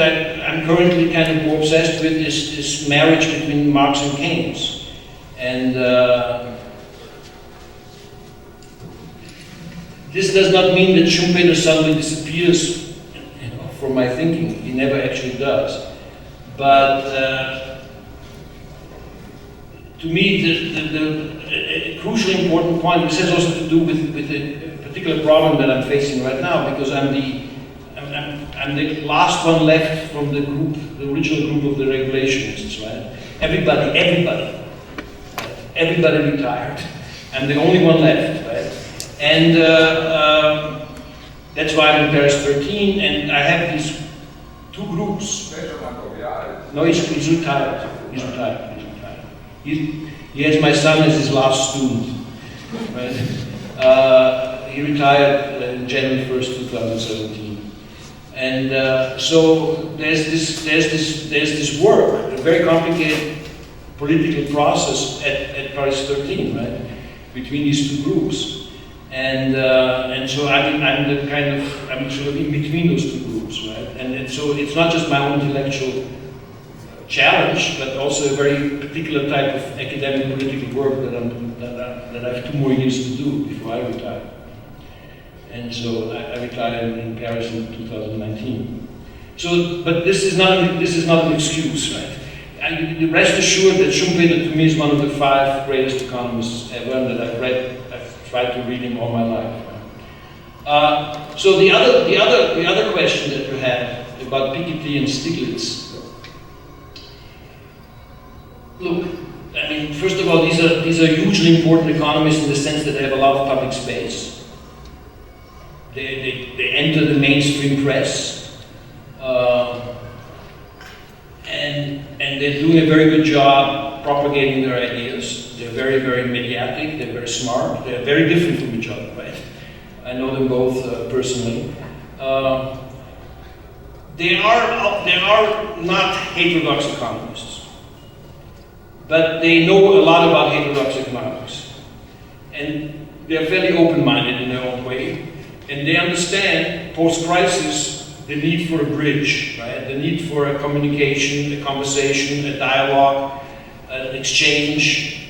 I'm currently kind of more obsessed with is this marriage between Marx and Keynes. And this does not mean that Schumpeter suddenly disappears from my thinking. He never actually does. But to me, the crucially important point, this has also to do with a particular problem that I'm facing right now, because I'm the last one left from the group, the original group of the regulationists, right? Everybody retired. I'm the only one left, right? And that's why I'm in Paris 13, and I have these two groups. No, he's retired. He's retired. He has my son as his last student. Right? He retired January 1st, 2017. And so there's this work, a very complicated political process at Paris 13, right? Between these two groups. And so I'm sort of in between those two groups, right? And so it's not just my own intellectual challenge, but also a very particular type of academic political work that I have 2 more years to do before I retire. And so I retired in Paris in 2019. So, but this is not an excuse, right? Rest assured that Schumpeter to me is one of the 5 greatest economists ever, and that I've read. I've tried to read him all my life. So the other question that you had about Piketty and Stiglitz. Look, I mean, first of all, these are hugely important economists in the sense that they have a lot of public space. They enter the mainstream press, and they're doing a very good job propagating their ideas. They're very, very mediatic. They're very smart. They're very different from each other, right? I know them both personally. They are not heterodox economists, but they know a lot about heterodox economics. And they're fairly open-minded in their own way, and they understand post-crisis the need for a bridge, right? The need for a communication, a conversation, a dialogue, an exchange,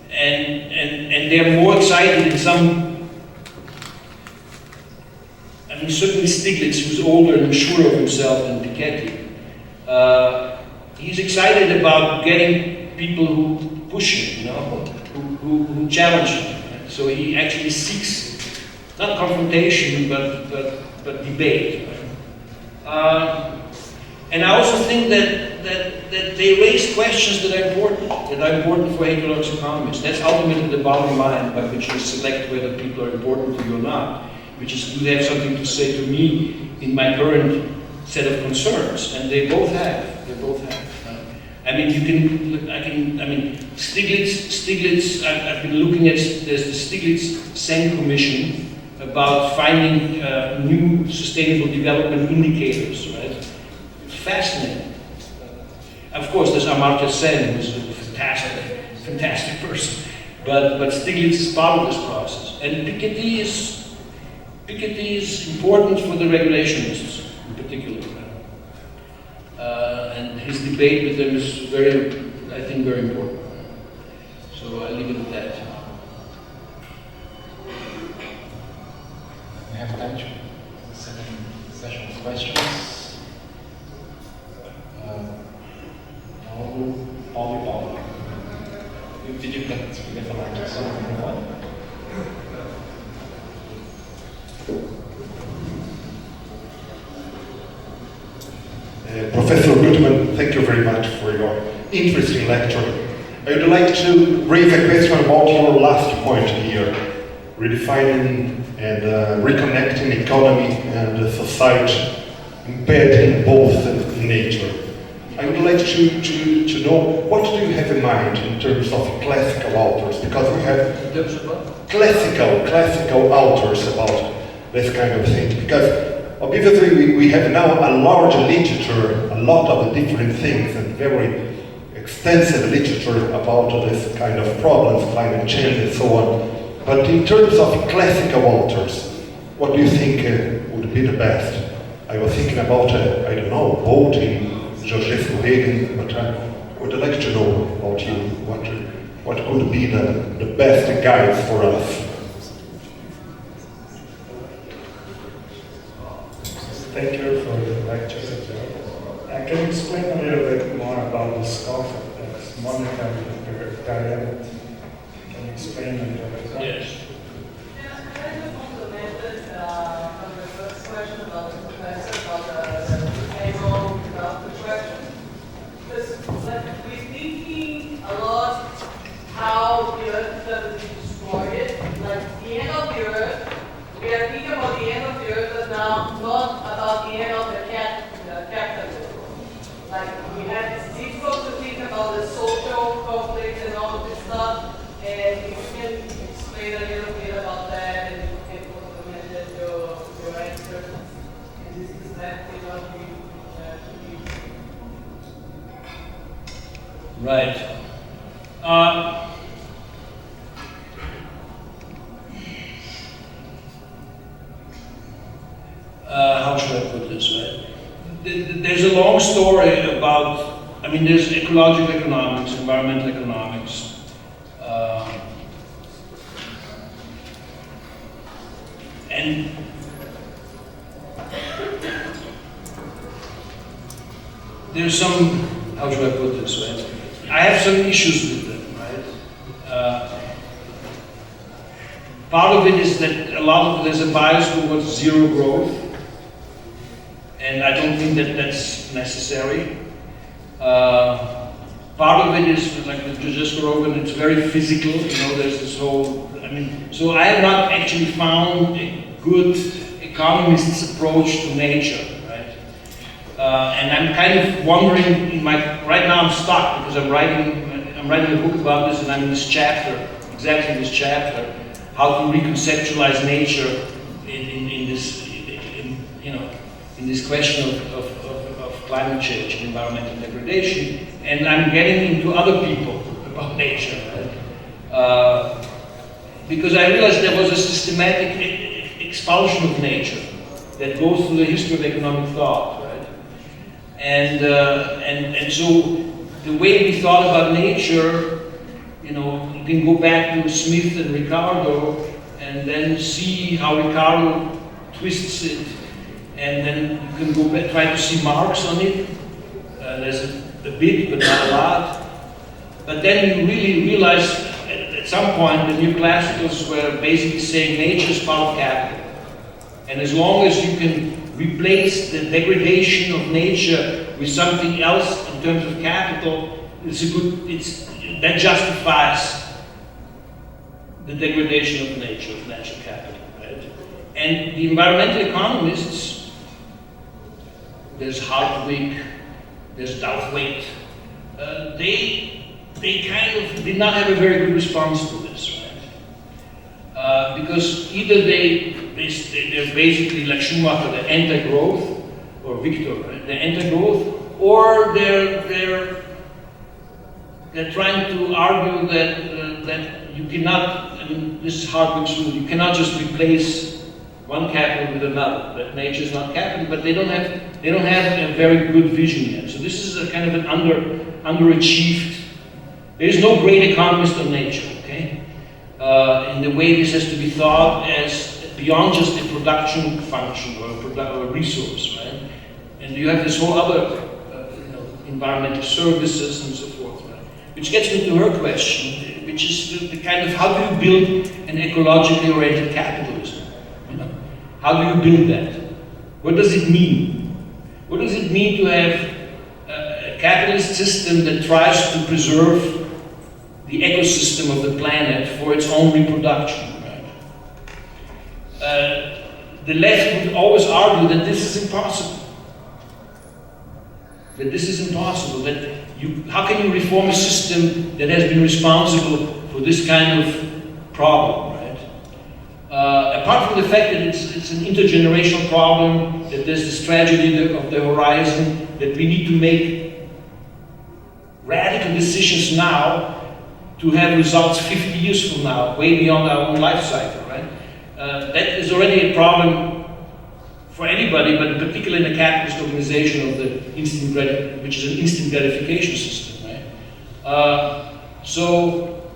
and they're more excited in some. I mean, certainly Stiglitz, who's older and sure of himself than Piketty, he's excited about getting people who push him, you know, who challenge him. Right? So he actually seeks not confrontation, but debate. Right? And I also think that they raise questions that are important for heterodox economists. That's ultimately the bottom line by which you select whether people are important to you or not, which is, do they have something to say to me in my current set of concerns? And they both have. They both have. I mean, Stiglitz, I've been looking at the Stiglitz-Sen Commission about finding new sustainable development indicators, right? Fascinating. Of course, there's Amartya Sen, who's a fantastic person, but Stiglitz is part of this process. And Piketty is important for the regulationists in particular. And his debate with them is I think very important. So I'll leave it at that. We have time for the second session of questions. Paulo. Eu pedi para você poder falar aqui só no microfone. Professor Guttmann, thank you very much for your interesting lecture. I would like to raise a question about your last point here, redefining and reconnecting economy and society, embedding both in nature. I would like to know what do you have in mind in terms of classical authors, because we have classical authors about this kind of thing, because obviously, we have now a large literature, a lot of different things, and very extensive literature about this kind of problems, climate change and so on. But in terms of classical authors, what do you think would be the best? I was thinking about, I don't know, Bolton, Georges Reagan, but I would like to know about you, what could be the best guides for us? Thank you for the lecture. Can you explain a little bit more about this concept that's monetary variability? Can you explain a little bit more? Yes. Can I just compliment from the first question about the professor, about the table, about the question? Because we're thinking a lot how the earth is going to be destroyed, like the end of the earth. We are thinking about the end of the earth, but now not about the end of the capitalism. Like it's difficult to think about the social conflict and all of this stuff. And if you can explain a little bit about that, and you can complement your answer, and this is exactly what we Right. How should I put this, right? There's a long story about, there's ecological economics, environmental economics, and there's some, how should I put this, right? I have some issues with them, right? Part of it is that there's a bias towards zero growth, and I don't think that that's necessary. Part of it is, like the Georges Rogan, it's very physical, there's this whole, so I have not actually found a good economist's approach to nature, right? And I'm kind of wondering, right now I'm stuck because I'm writing a book about this, and I'm in this chapter, exactly this chapter, how to reconceptualize nature in this question of climate change and environmental degradation, and I'm getting into other people about nature. Right? because I realized there was a systematic expulsion of nature that goes through the history of economic thought, right? And so the way we thought about nature, you know, you can go back to Smith and Ricardo and then see how Ricardo twists it, and then you can go back, try to see Marx on it. There's a bit, but not a lot. But then you really realize at some point the new classicals were basically saying nature is part of capital. And as long as you can replace the degradation of nature with something else in terms of capital, that justifies the degradation of nature, of natural capital, right? And the environmental economists, there's Hartwig, there's Douthwaite, they kind of did not have a very good response to this, right? Because either they're basically like Schumacher, the anti-growth, or Victor, right? The anti-growth, or they're trying to argue that you cannot. I mean, this is Hartwig's rule. You cannot just replace one capital with another. That nature is not capital, but they don't have a very good vision yet. So this is a kind of an underachieved. There is no great economist on nature, okay? In the way this has to be thought as beyond just a production function or a resource, right? And you have this whole other environmental services and so forth, right? Which gets me to her question, which is the kind of how do you build an ecologically oriented capitalism? You know, how do you build that? What does it mean? What does it mean to have a capitalist system that tries to preserve the ecosystem of the planet for its own reproduction? Right? The left would always argue that this is impossible. That this is impossible. That how can you reform a system that has been responsible for this kind of problem, right? Apart from the fact that it's an intergenerational problem, that there's this tragedy of the horizon, that we need to make radical decisions now to have results 50 years from now, way beyond our own life cycle, right? That is already a problem for anybody, but particularly in a capitalist organization of the which is an instant gratification system, right? So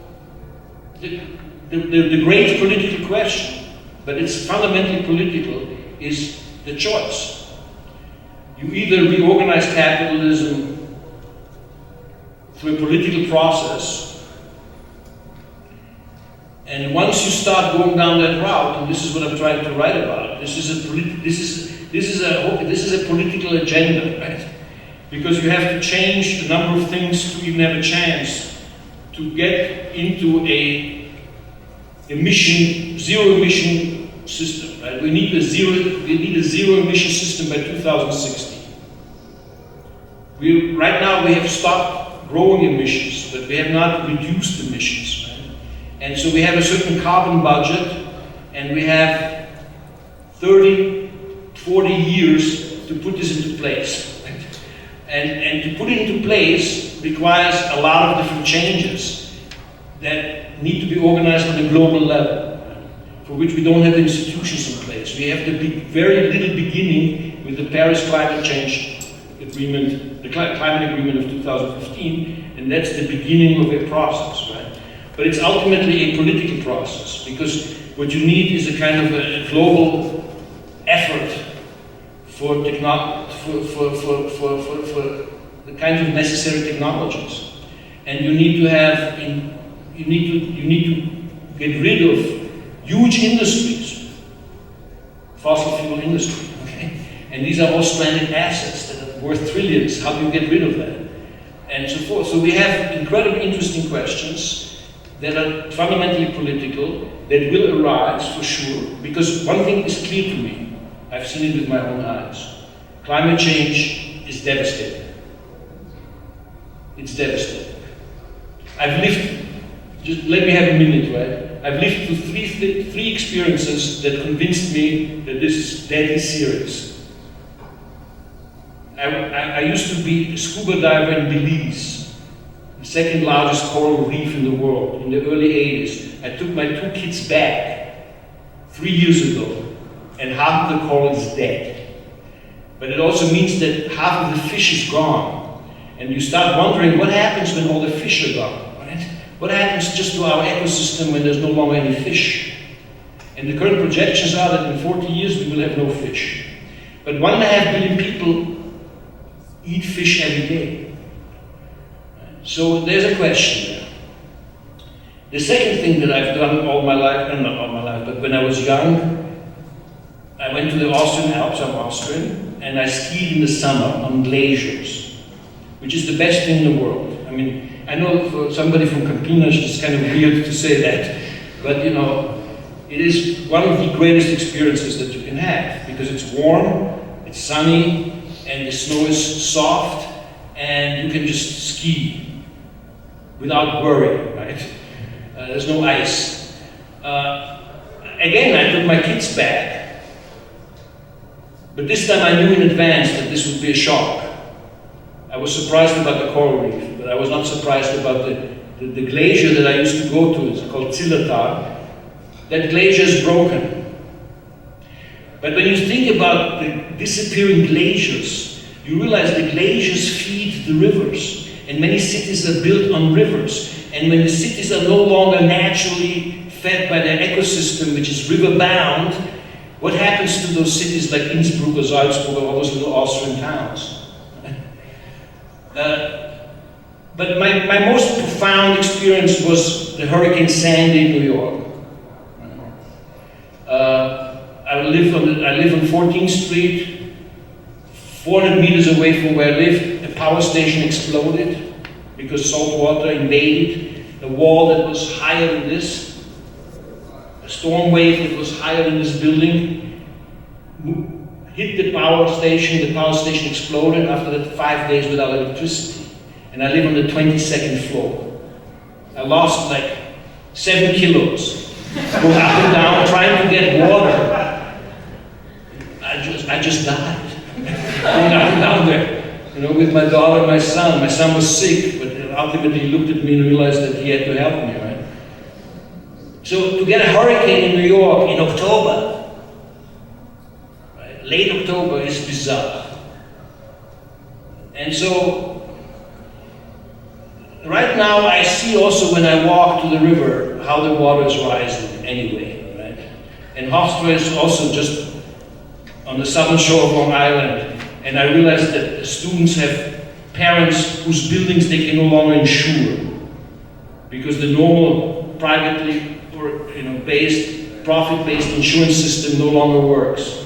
the great political question, but it's fundamentally political, is the choice. You either reorganize capitalism through a political process, and once you start going down that route, and this is what I'm trying to write about, this is a political agenda, right? Because you have to change a number of things to even have a chance to get into a zero emission system, right? We need a zero emission system by 2060. Right now we have stopped growing emissions, but we have not reduced emissions, right? And so we have a certain carbon budget, and we have 30, 40 years to put this into place. Right? And to put it into place requires a lot of different changes that need to be organized on a global level, right? For which we don't have institutions in place. We have the very little beginning with the Paris Climate Change Agreement, the Climate Agreement of 2015, and that's the beginning of a process, right? But it's ultimately a political process, because what you need is a kind of a global effort for the kinds of necessary technologies, and you need to get rid of huge industries, fossil fuel industry, okay? And these are all stranded assets that are worth trillions. How do you get rid of that? And so forth. So we have incredibly interesting questions that are fundamentally political, that will arise for sure, because one thing is clear to me. I've seen it with my own eyes. Climate change is devastating. It's devastating. I've lived, just let me have a minute, right? I've lived through three experiences that convinced me that this is deadly serious. I used to be a scuba diver in Belize, the second largest coral reef in the world in the early 80s. I took my 2 kids back 3 years ago, and half of the coral is dead. But it also means that half of the fish is gone. And you start wondering what happens when all the fish are gone, right? What happens just to our ecosystem when there's no longer any fish? And the current projections are that in 40 years we will have no fish. But 1.5 billion people eat fish every day. So there's a question there. The second thing that I've done all my life, not all my life, but when I was young, I went to the Austrian Alps, I'm Austrian, and I skied in the summer on glaciers, which is the best thing in the world. I mean, I know for somebody from Campinas it's kind of weird to say that, but you know, it is one of the greatest experiences that you can have, because it's warm, it's sunny, and the snow is soft, and you can just ski without worry, right? There's no ice. Again, I took my kids back, but this time I knew in advance that this would be a shock. I was surprised about the coral reef, but I was not surprised about the glacier that I used to go to. It's called Zillertal. That glacier is broken. But when you think about the disappearing glaciers, you realize the glaciers feed the rivers, and many cities are built on rivers. And when the cities are no longer naturally fed by their ecosystem, which is river-bound, what happens to those cities like Innsbruck or Salzburg or all those little Austrian towns? But my most profound experience was the Hurricane Sandy in New York. I live on 14th Street, 400 meters away from where I live. A power station exploded because salt water invaded a wall that was higher than this. A storm wave that was higher than this building hit the power station exploded. After that, 5 days without electricity. And I live on the 22nd floor. I lost like 7 kilos. Going up and down, trying to get water. I just died. Going up and down there, you know, with my daughter and my son. My son was sick, but ultimately he looked at me and realized that he had to help me, right? So to get a hurricane in New York in October, right, late October, is bizarre. And so, right now I see also when I walk to the river how the water is rising anyway, right? And Hofstra is also just on the southern shore of Long Island, and I realized that the students have parents whose buildings they can no longer insure because the normal privately or based profit-based insurance system no longer works,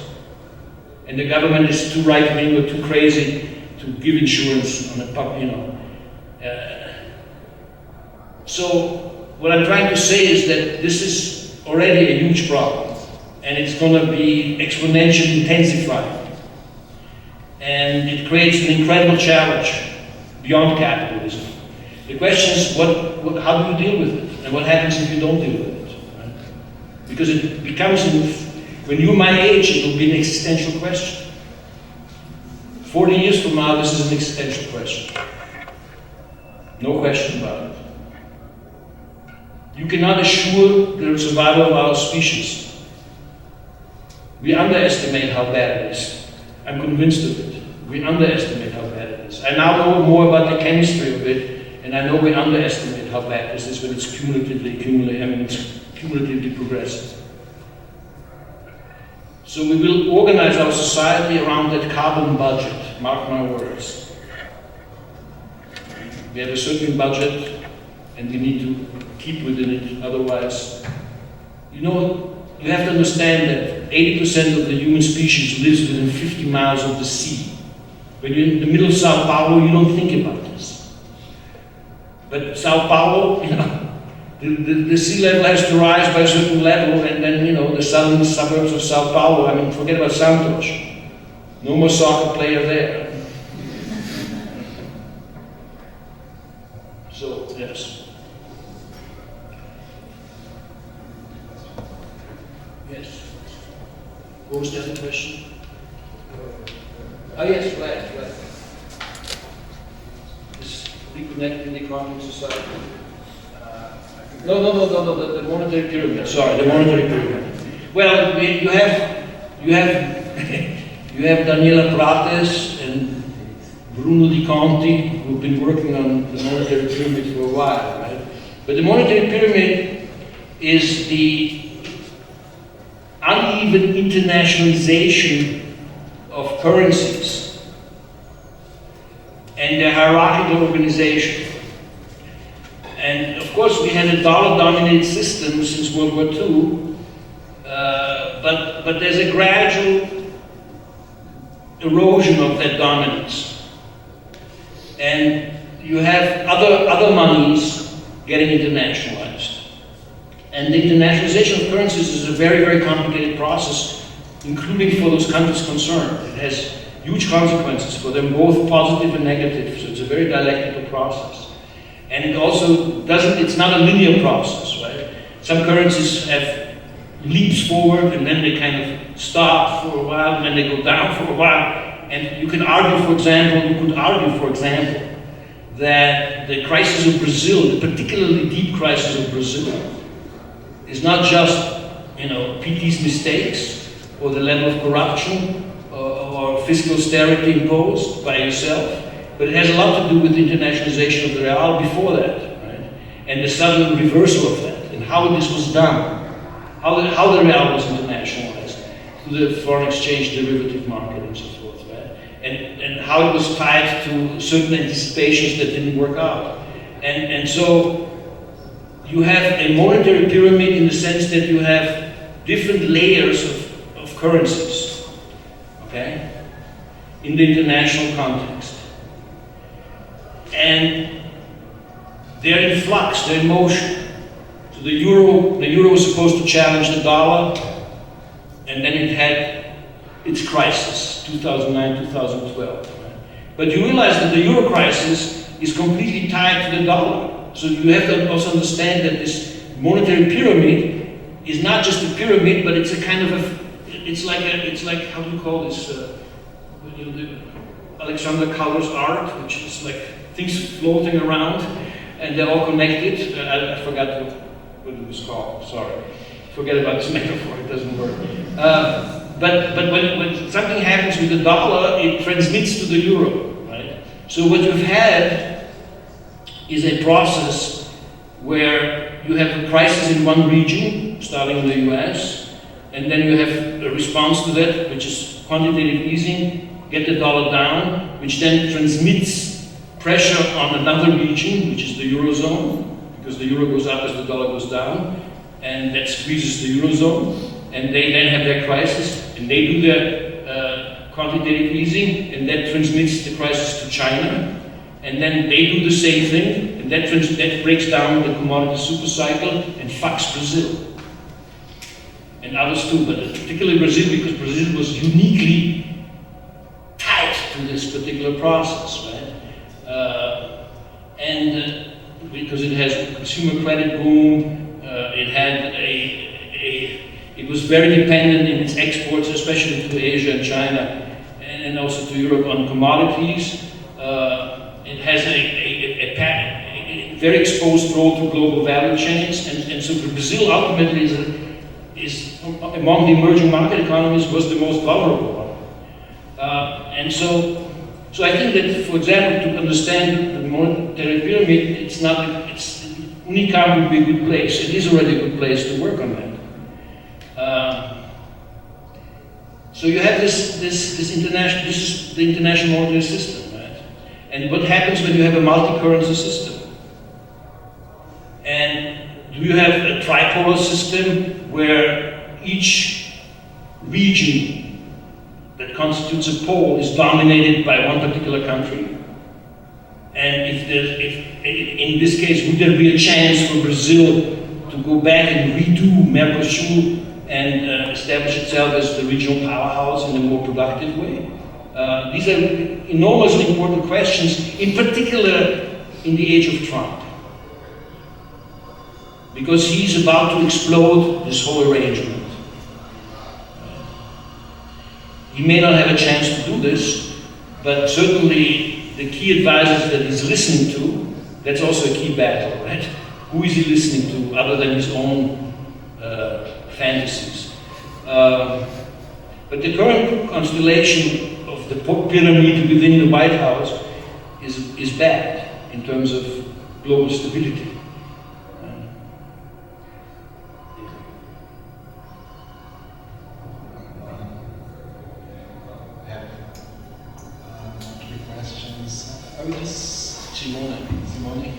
and the government is too right-wing or too crazy to give insurance on a so what I'm trying to say is that this is already a huge problem, and it's going to be exponentially intensified. And it creates an incredible challenge beyond capitalism. The question is, how do you deal with it? And what happens if you don't deal with it? Right? Because it becomes, when you're my age, it will be an existential question. 40 years from now, this is an existential question. No question about it. You cannot assure the survival of our species. We underestimate how bad it is. I'm convinced of it. We underestimate how bad it is. I now know more about the chemistry of it, and I know we underestimate how bad this is when it's cumulatively progressive. So we will organize our society around that carbon budget, mark my words. We have a certain budget, and we need to keep within it, otherwise, you have to understand that 80% of the human species lives within 50 miles of the sea. When you're in the middle of Sao Paulo, you don't think about this. But Sao Paulo, the sea level has to rise by a certain level, and then, the southern suburbs of Sao Paulo, forget about Santos. No more soccer player there. So, yes. Yes. What was the other question? Oh yes, right. This reconnect. in the economic society? No, the monetary pyramid. Sorry, the monetary pyramid. Well, you have you have Daniela Prates and Bruno Di Conti, who've been working on the monetary pyramid for a while, right? But the monetary pyramid is the uneven internationalization of currencies and the hierarchical organization. And of course, we had a dollar-dominated system since World War II, but there's a gradual erosion of that dominance. And you have other monies getting internationalized. And the internationalization of currencies is a very, very complicated process, including for those countries concerned. It has huge consequences for them, both positive and negative, so it's a very dialectical process. And it also it's not a linear process, right? Some currencies have leaps forward and then they kind of stop for a while and then they go down for a while. And you could argue, for example, that the crisis of Brazil, the particularly deep crisis of Brazil, is not just, PT's mistakes or the level of corruption or fiscal austerity imposed by yourself, but it has a lot to do with the internationalization of the real before that, right? And the sudden reversal of that, and how this was done, how the real was internationalized through the foreign exchange derivative market and so forth, right? And how it was tied to certain anticipations that didn't work out. And so you have a monetary pyramid in the sense that you have different layers of currencies, okay, in the international context. And they're in flux, they're in motion. So the euro was supposed to challenge the dollar, and then it had its crisis, 2009, 2012. Right? But you realize that the euro crisis is completely tied to the dollar. So you have to also understand that this monetary pyramid is not just a pyramid, but it's a kind of it's like how do you call this? The Alexander Calder's art, which is like things floating around, and they're all connected. I forgot what it was called. Sorry, forget about this metaphor. It doesn't work. But when something happens with the dollar, it transmits to the euro, right? So what you've had is a process where you have a crisis in one region, starting in the US, and then you have a response to that, which is quantitative easing, get the dollar down, which then transmits pressure on another region, which is the Eurozone, because the euro goes up as the dollar goes down, and that squeezes the Eurozone, and they then have their crisis, and they do their quantitative easing, and that transmits the crisis to China, and then they do the same thing, and that breaks down the commodity super cycle and fucks Brazil. And others too, but particularly Brazil, because Brazil was uniquely tied to this particular process, right? Because it has a consumer credit boom, it was very dependent in its exports, especially to Asia and China, and also to Europe on commodities. It has a very exposed role to global value chains, and so Brazil ultimately is among the emerging market economies was the most vulnerable one. And so I think that, for example, to understand the monetary pyramid, Unicamp would be a good place. It is already a good place to work on that. So you have this is the international monetary system, right? And what happens when you have a multi-currency system? And do you have a tripolar system where each region that constitutes a pole is dominated by one particular country? And if in this case, would there be a chance for Brazil to go back and redo Mercosur and establish itself as the regional powerhouse in a more productive way? These are enormously important questions, in particular in the age of Trump. Because he's about to explode this whole arrangement. He may not have a chance to do this, but certainly the key advisors that he's listening to That's also a key battle, right? Who is he listening to other than his own fantasies? But the current constellation of the pyramid within the White House is bad in terms of global stability. Three questions. I will just Simone.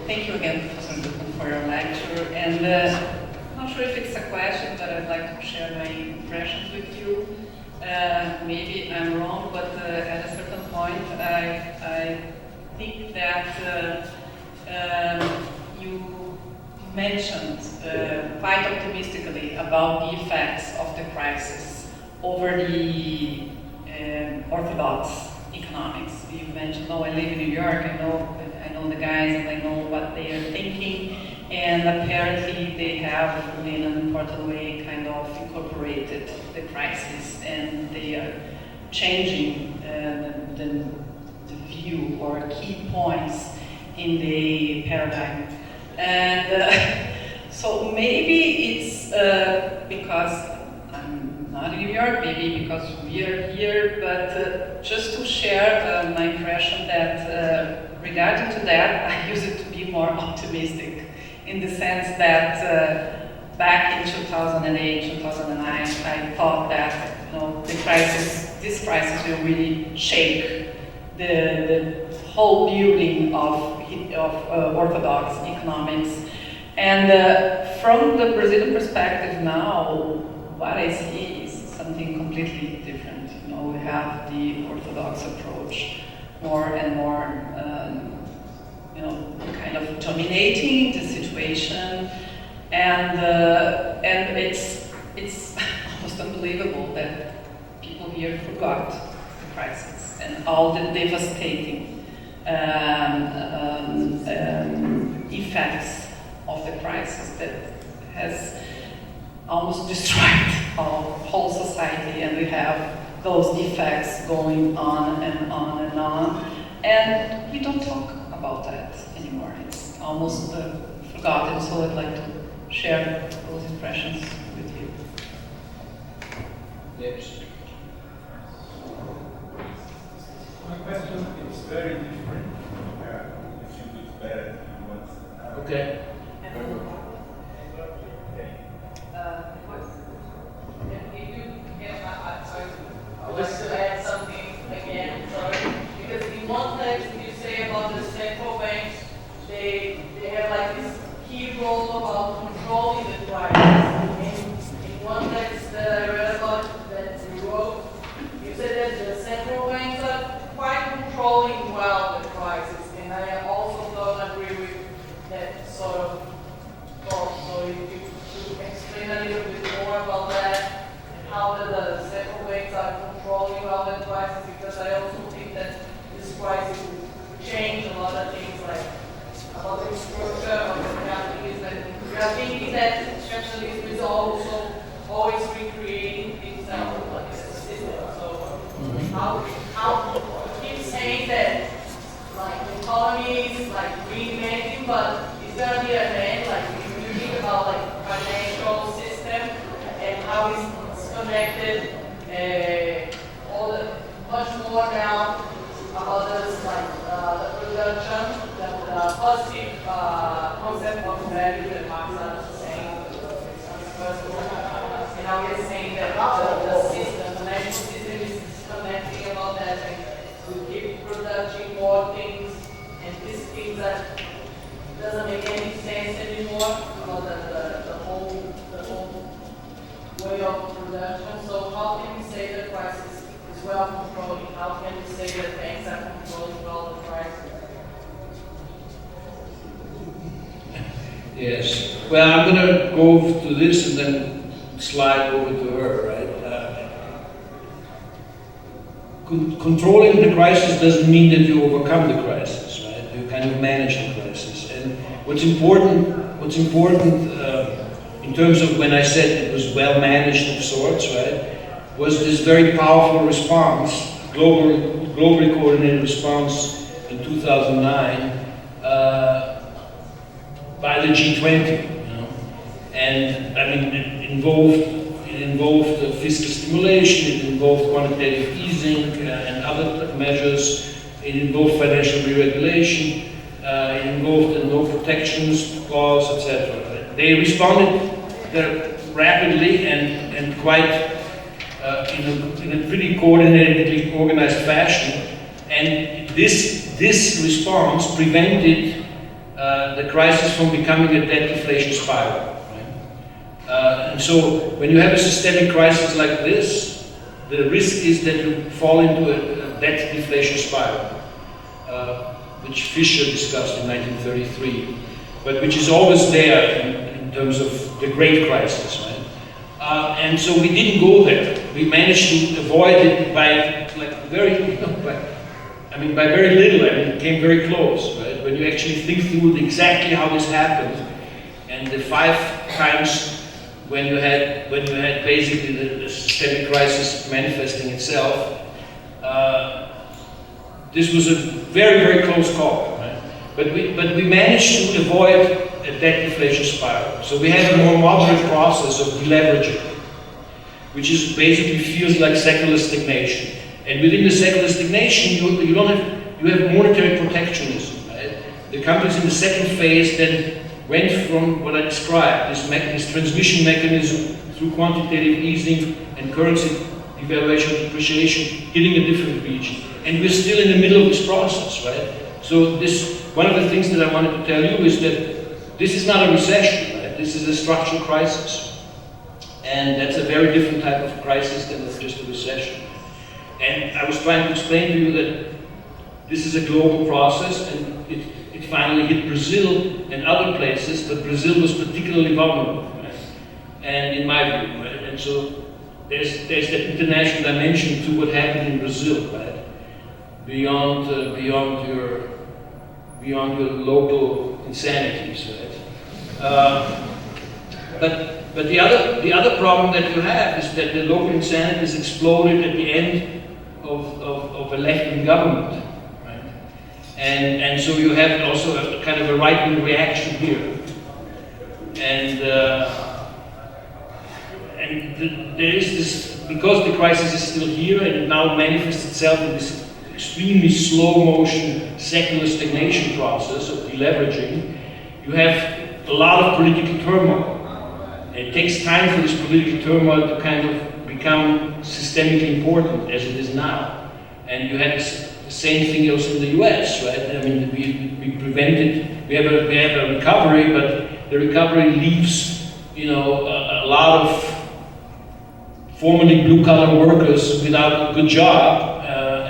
Thank you again, Professor Guttmann, for your lecture. And I'm not sure if it's a question, but I'd like to share my impressions with you. Maybe I'm wrong, but at a certain point, I think that you mentioned quite optimistically about the effects of the crisis over the orthodox economics. You mentioned, I live in New York, I know the guys and I know what they are thinking, and apparently they have, in an important way, kind of incorporated the crisis, and they are changing the view or key points in the paradigm. And so maybe it's because I'm not in New York, maybe because we are here, but just to share my impression that regarding to that, I use it to be more optimistic, in the sense that back in 2008, 2009, I thought that this crisis will really shake the whole building of orthodox economics. And from the Brazilian perspective now, what I see is something completely different. We have the orthodox approach more and more, kind of dominating the situation, and it's almost unbelievable that people here forgot the crisis and all the devastating effects of the crisis that has almost destroyed our whole society, and we have those effects going on and on and on, and we don't talk about that anymore. It's almost forgotten, so I'd like to share those impressions with you. Yes. My question is very different. I think it's better than what. Okay. I would like to add something again, sorry, because in one text you say about the central banks, they have like this key role about controlling the price. In one text that I read about that you wrote, you said that the central banks are quite controlling well the prices, and I also don't agree with that sort of thought. So if you could explain a little bit more about that, and how the central banks are controlling well the prices, because I also think that this crisis will change a lot of things, like about the structure of the capitalism. We are thinking that capitalism is also always recreating itself like a system. So how keep saying that like the economy is like reinventing, but is there gonna be an end? Like if you think about like financial system and how it's connected, all the much more now about this like the production, the positive concept of value that Marx was saying. And now we're saying that the system, the financial system is connecting about that, and we keep producing more things, and these things that doesn't make any sense anymore about the whole way of production. So how can we say the crisis is well controlled? How can we say that banks are controlling well the crisis? Yes. Well, I'm going to go to this and then slide over to her, right? Controlling the crisis doesn't mean that you overcome the crisis, right? kind of manage the crisis. And what's important in terms of when I said it was well managed of sorts, right, was this very powerful response, globally coordinated response in 2009 by the G20, you know. And I mean, it involved fiscal stimulation, it involved quantitative easing and other measures, it involved financial deregulation, it involved a no protections clause, etc. They responded rapidly and quite in a pretty coordinatedly organized fashion, and this response prevented the crisis from becoming a debt deflation spiral. And so when you have a systemic crisis like this, the risk is that you fall into a debt deflation spiral, which Fisher discussed in 1933, but which is always there in terms of the great crisis, right? And so we didn't go there. We managed to avoid it by very little. I mean, it came very close, right? When you actually think through exactly how this happened, and the 5 times when you had basically the systemic crisis manifesting itself, this was a very, very close call, right? But we managed to avoid a debt deflation spiral. So we have a more moderate process of deleveraging, which is basically feels like secular stagnation. And within the secular stagnation, you have monetary protectionism, right? The countries in the second phase then went from what I described, this transmission mechanism through quantitative easing and currency devaluation, depreciation, hitting a different region. And we're still in the middle of this process, right? So one of the things that I wanted to tell you is that this is not a recession, right? This is a structural crisis. And that's a very different type of crisis than just a recession. And I was trying to explain to you that this is a global process, and it finally hit Brazil and other places, but Brazil was particularly vulnerable, right? And in my view, right? And so there's that international dimension to what happened in Brazil, right? Beyond your local insanities, right? But the other problem that you have is that the local insanities exploded at the end of a left-wing government, right? And so you have also a kind of a right-wing reaction here, and there is this, because the crisis is still here and it now manifests itself in this extremely slow-motion secular stagnation process of deleveraging. You have a lot of political turmoil. It takes time for this political turmoil to kind of become systemically important as it is now. And you had the same thing also in the US, right? I mean, we have a recovery, but the recovery leaves, a lot of formerly blue-collar workers without a good job,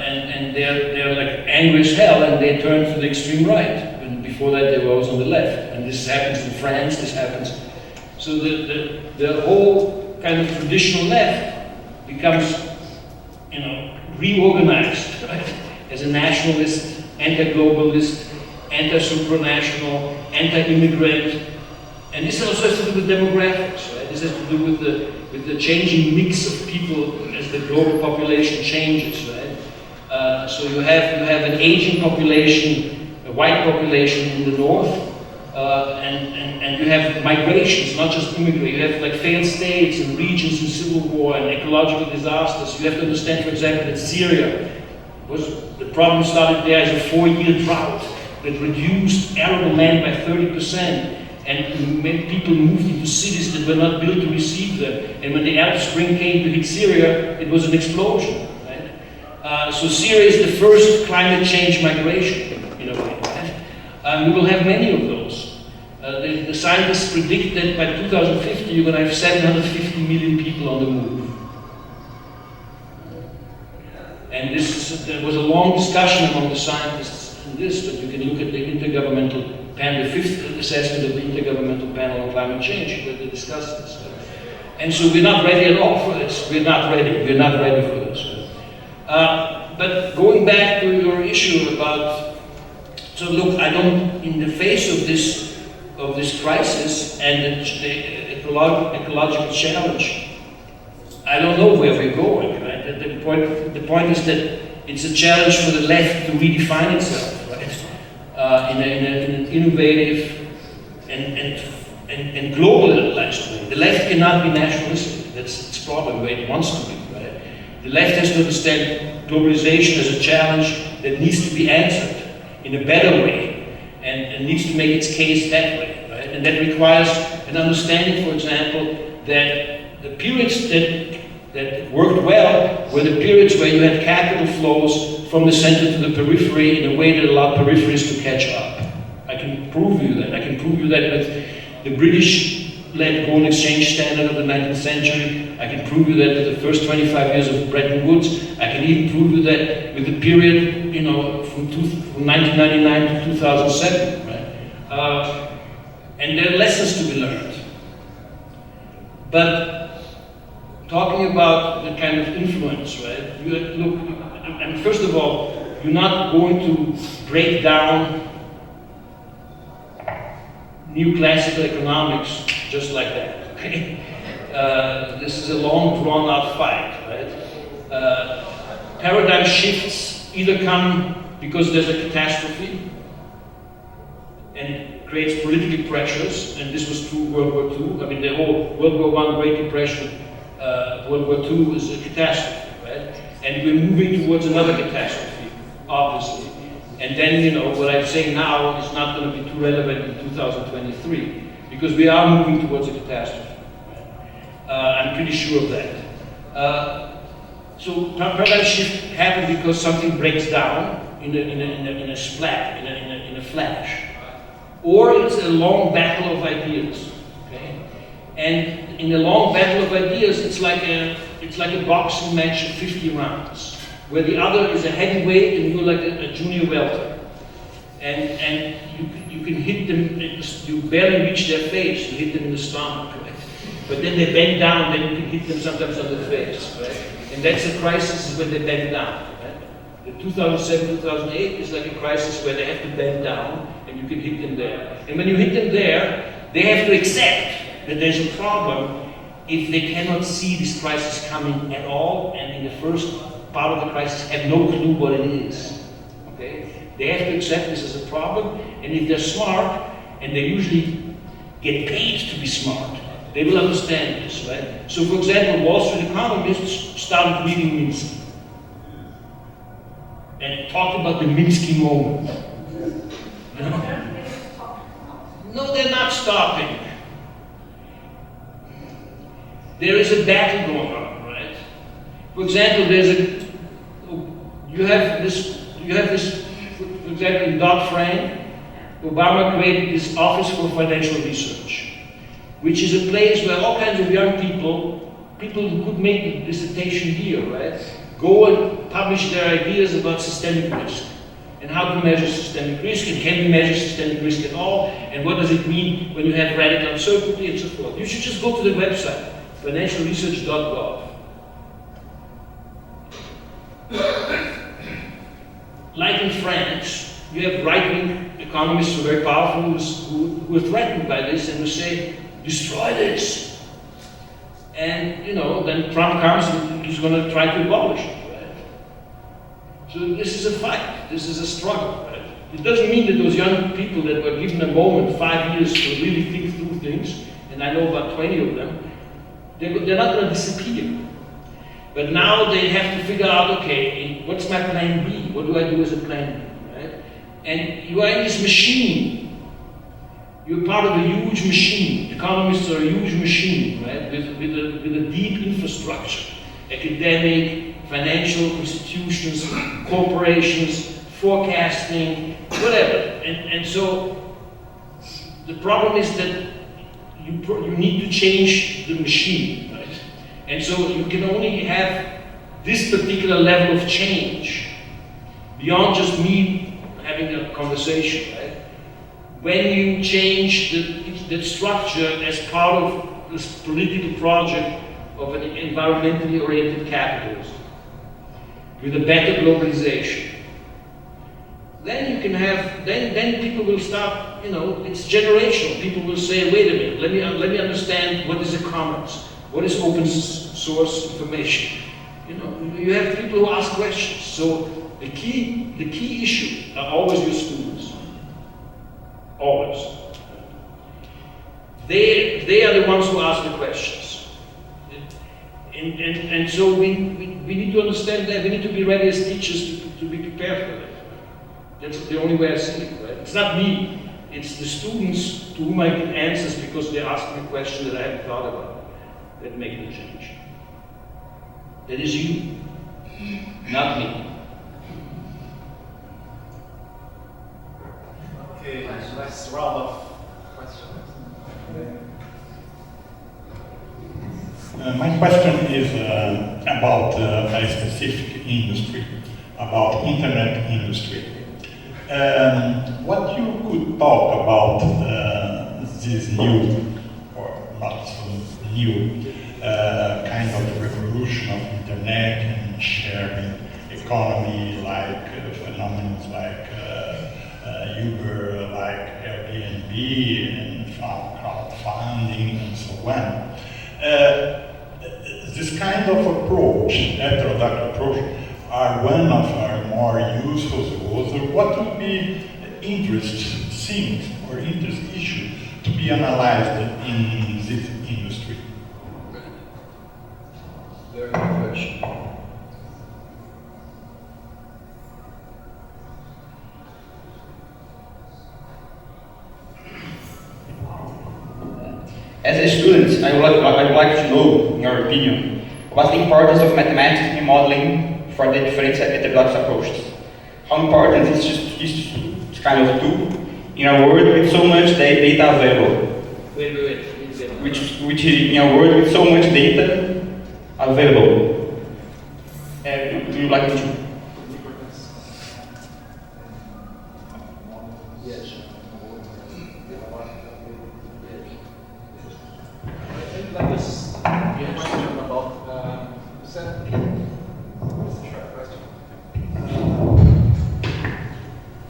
and they're like angry as hell, and they turn to the extreme right. And before that, they were always on the left. And this happens in France, this happens. So the whole kind of traditional left becomes, reorganized, right? As a nationalist, anti-globalist, anti-supranational, anti-immigrant. And this also has to do with demographics, right? This has to do with the changing mix of people as the global population changes, right? So you have an aging population, a white population in the north, and you have migrations, not just immigrants. You have like failed states and regions in civil war and ecological disasters. You have to understand, for example, that Syria the problem started there as a 4-year drought that reduced arable land by 30%. And many people moved into cities that were not built to receive them. And when the Arab Spring came to hit Syria, it was an explosion, right? So Syria is the first climate change migration, in a way, right? We will have many of those. The scientists predict that by 2050, you're going to have 750 million people on the move. And there was a long discussion among the scientists in this, but you can look at the intergovernmental panel, the 5th assessment of the Intergovernmental Panel on Climate Change, where they discussed this. And so we're not ready at all for this. We're not ready for this. But going back to your issue about So look, I don't, in the face of this crisis and the ecological challenge, I don't know where we're going, right? The point is that it's a challenge for the left to redefine itself, right? In an innovative and globalized way. The left cannot be nationalistic. That's its problem, where it wants to be, right? The left has to understand globalization as a challenge that needs to be answered in a better way, and needs to make its case that way, right? And that requires an understanding, for example, that the periods that worked well were the periods where you had capital flows from the center to the periphery in a way that allowed peripheries to catch up. I can prove you that. I can prove you that with the British-led gold exchange standard of the 19th century. I can prove you that with the first 25 years of Bretton Woods. I can even prove you that with the period, you know, from 1999 to 2007, right? And there are lessons to be learned. But talking about the kind of influence, right? Look, and first of all, you're not going to break down new classical economics just like that, okay? This is a long, drawn-out fight, right? Paradigm shifts either come because there's a catastrophe and creates political pressures, and this was true World War II. I mean, the whole World War I, Great Depression, World War II was a catastrophe, right? And we're moving towards another catastrophe, obviously. And then, you know, what I'm saying now is not going to be too relevant in 2023, because we are moving towards a catastrophe. I'm pretty sure of that. So paradigm shift happens because something breaks down in a splat, in a flash. Or it's a long battle of ideas, okay? And in a long battle of ideas, it's like a boxing match of 50 rounds, where the other is a heavyweight and you're like a junior welter. And you can hit them, you barely reach their face, you hit them in the stomach, right? But then they bend down, then you can hit them sometimes on the face, right? And that's a crisis is when they bend down, right? The 2007, 2008 is like a crisis where they have to bend down and you can hit them there. And when you hit them there, they have to accept that there's a problem if they cannot see this crisis coming at all, and in the first part of the crisis have no clue what it is, okay? They have to accept this as a problem, and if they're smart, and they usually get paid to be smart, they will understand this, right? So for example, Wall Street economists started reading Minsky, and talked about the Minsky moment. You know? No, they're not stopping. There is a battle going on, right? For example, you have this, for example, in Dodd-Frank, Obama created this Office for Financial Research, which is a place where all kinds of young people who could make a dissertation here, right, go and publish their ideas about systemic risk and how to measure systemic risk, and can we measure systemic risk at all, and what does it mean when you have radical uncertainty and so forth. You should just go to the website, financialresearch.gov. Like in France, you have right-wing economists who are very powerful who are threatened by this and who say, destroy this. And, you know, then Trump comes and he's going to try to abolish it, right? So this is a fight. This is a struggle, right? It doesn't mean that those young people that were given a moment, 5 years, to really think through things, and I know about 20 of them, they're not going to disappear. But now they have to figure out, okay, what's my plan B? What do I do as a plan B, right? And you are in this machine. You're part of a huge machine. Economists are a huge machine, right? With a deep infrastructure. Academic, financial institutions, corporations, forecasting, whatever. And so the problem is that you need to change the machine, right? And so you can only have this particular level of change beyond just me having a conversation, right? When you change the structure as part of this political project of an environmentally oriented capitalism with a better globalization. then you can have, then people will start, you know, it's generational. People will say, wait a minute, let me understand what is a commons, what is open source information. You know, you have people who ask questions. So the key issue are always your students. Always. They are the ones who ask the questions. And so we need to understand that. We need to be ready as teachers to be prepared for that. That's the only way I see it, right? It's not me, it's the students to whom I give answers because they ask me a question that I haven't thought about that make the change. That is you, not me. Okay, let's round off questions. My question is about a specific industry, about internet industry. What you could talk about this new, or not so new, kind of revolution of internet and sharing economy, like phenomena like Uber, like Airbnb, and crowdfunding, and so on. This kind of approach, heterodox approach, are one of our more useful tools. What would be interesting or interesting issue to be analyzed in this industry? Very good question. As a student, I would like to know, in your opinion, what's the importance of mathematics in modeling for the different heterodox approaches? How important is this kind of tool in a world with so much data available? Wait. Which in a world with so much data available? Do you like to? Yes. Like this question about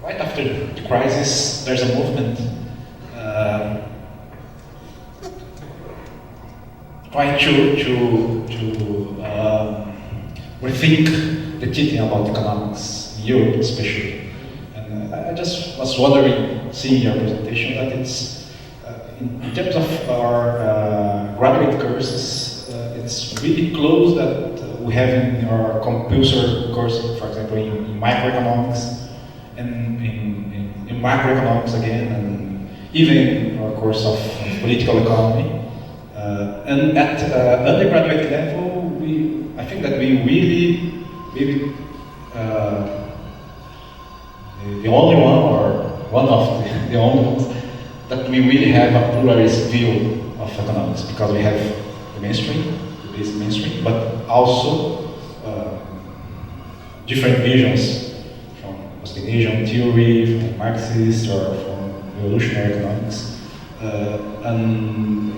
right after the crisis, there's a movement trying to rethink the teaching about economics in Europe, especially. And I just was wondering, seeing your presentation, that it's in terms of our graduate courses, it's really close that we have in our compulsory course, for example, in microeconomics, and in macroeconomics again, and even in our course of political economy. And at undergraduate level, I think that we really, maybe the only one, or one of the only ones, that we really have a pluralist view of economics, because we have the mainstream, the basic mainstream, but also different visions from Keynesian theory, from Marxist, or from evolutionary economics. And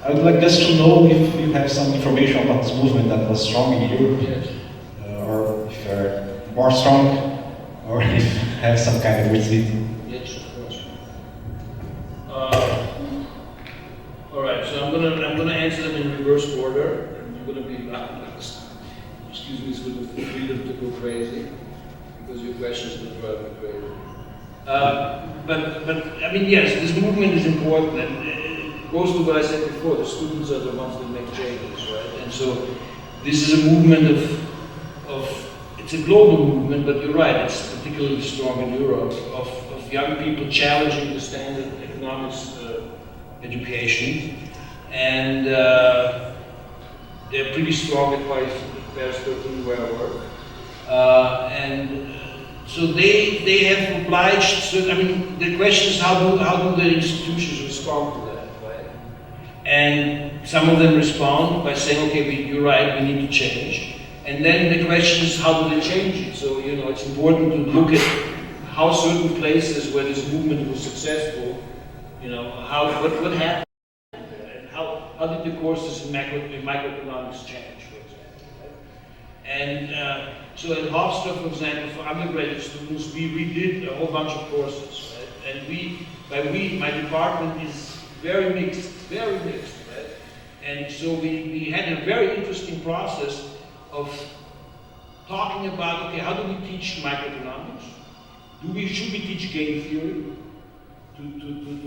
I would like just to know if you have some information about this movement that was strong in Europe, Yes. Or if you're more strong, or if you have some kind of retreating. Yes, of course. All right, so I'm gonna answer them in reverse order. I'm gonna be, excuse me, with the freedom to go crazy, because your questions will drive me crazy. But I mean, yes, this movement is important, and it goes to what I said before. The students are the ones that make changes, right? And so this is a movement of it's a global movement, but you're right, it's particularly strong in Europe, of young people challenging the standard economics education, and they're pretty strong at Paris 13 where I work. And so they have obliged, so I mean, the question is how do the institutions respond to that, right? And some of them respond by saying, okay, you're right, we need to change. And then the question is, how do they change it? So, you know, it's important to look at how certain places where this movement was successful, you know, what happened, and how did the courses in microeconomics change, for example, right? And so at Hofstra, for example, for undergraduate students, we redid a whole bunch of courses, right? And my department is very mixed, right? And so we had a very interesting process of talking about, okay, how do we teach microeconomics? Should we teach game theory to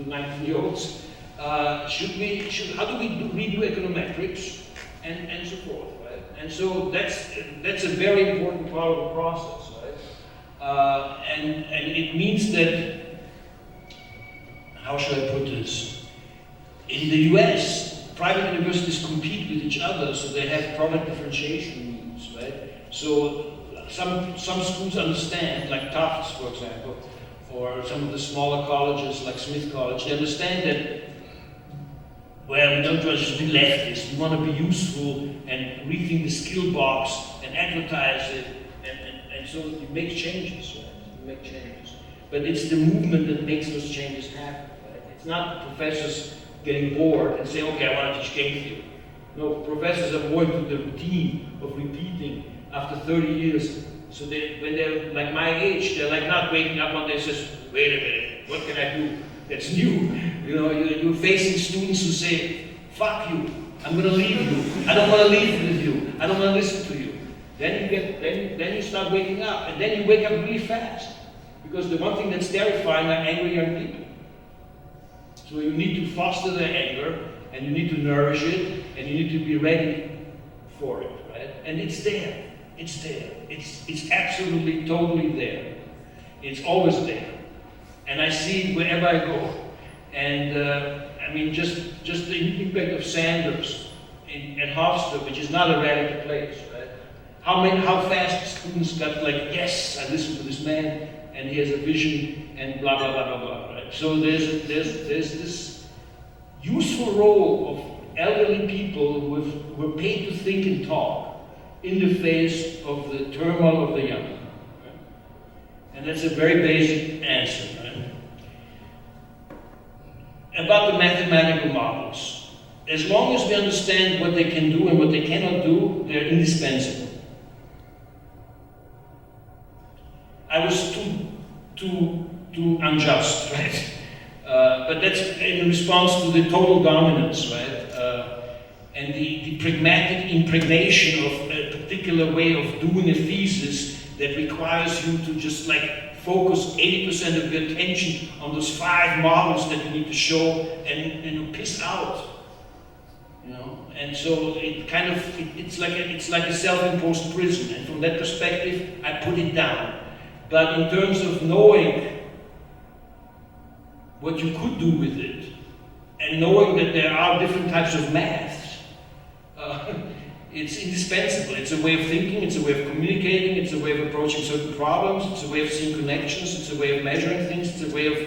19-year-olds? How do we redo econometrics and so forth, right? And so that's a very important part of the process, right? And it means that, how should I put this? In the US, private universities compete with each other, so they have product differentiation needs, right? So some schools understand, like Tufts, for example, or some of the smaller colleges like Smith College, they understand that, well, we don't just be leftist, we want to be useful and rethink the skill box and advertise it, and so you make changes, right? You make changes. But it's the movement that makes those changes happen, right? It's not professors getting bored and saying, okay, I want to teach game theory. No, professors are more into the routine of repeating after 30 years. So when they're like my age, they're like not waking up one day and says, wait a minute, what can I do that's new? You know, you're facing students who say, fuck you, I'm gonna leave you. I don't wanna live with you. I don't wanna listen to you. Then you start waking up, and then you wake up really fast. Because the one thing that's terrifying are angry young people. So you need to foster their anger, and you need to nourish it, and you need to be ready for it, right? And it's there. It's there. It's absolutely, totally there. It's always there. And I see it wherever I go. And I mean, just the impact of Sanders at Hofstra, which is not a radical place, right? How fast students got like, yes, I listen to this man, and he has a vision, and blah, blah, blah, blah, blah, right? So there's this useful role of elderly people who are paid to think and talk in the face of the turmoil of the young. Right? And that's a very basic answer. Right? About the mathematical models. As long as we understand what they can do and what they cannot do, they're indispensable. I was too unjust, right? But that's in response to the total dominance, right? And the pragmatic impregnation of a particular way of doing a thesis that requires you to just like focus 80% of your attention on those 5 models that you need to show and piss out, you know. And so it's like a self-imposed prison. And from that perspective, I put it down. But in terms of knowing what you could do with it, and knowing that there are different types of maths, it's indispensable. It's a way of thinking, it's a way of communicating, it's a way of approaching certain problems, it's a way of seeing connections, it's a way of measuring things, it's a way of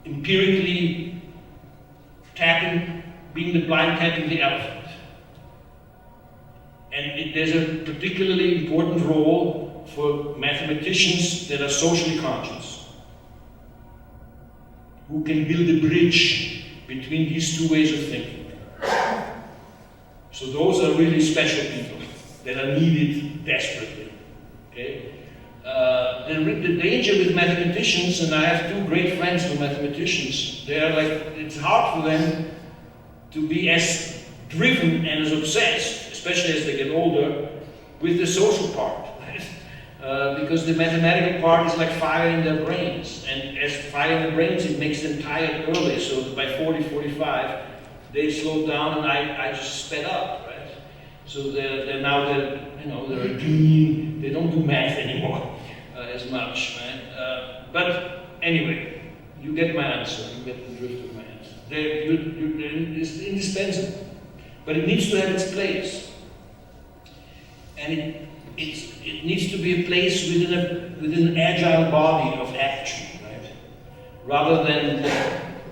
empirically being the blind tapping the elephant. And there's a particularly important role for mathematicians that are socially conscious, who can build a bridge between these 2 ways of thinking. So those are really special people that are needed desperately. Okay? The danger with mathematicians, and I have 2 great friends who are mathematicians, they're like, it's hard for them to be as driven and as obsessed, especially as they get older, with the social part. Because the mathematical part is like fire in their brains, and as fire in their brains, it makes them tired early, so that by 40, 45, they slow down, and I just sped up, right? So they're a dean, they don't do math anymore as much, right? But anyway, you get my answer, you get the drift of my answer. It's indispensable, but it needs to have its place. And it needs to be a place within an agile body of action, right? Rather than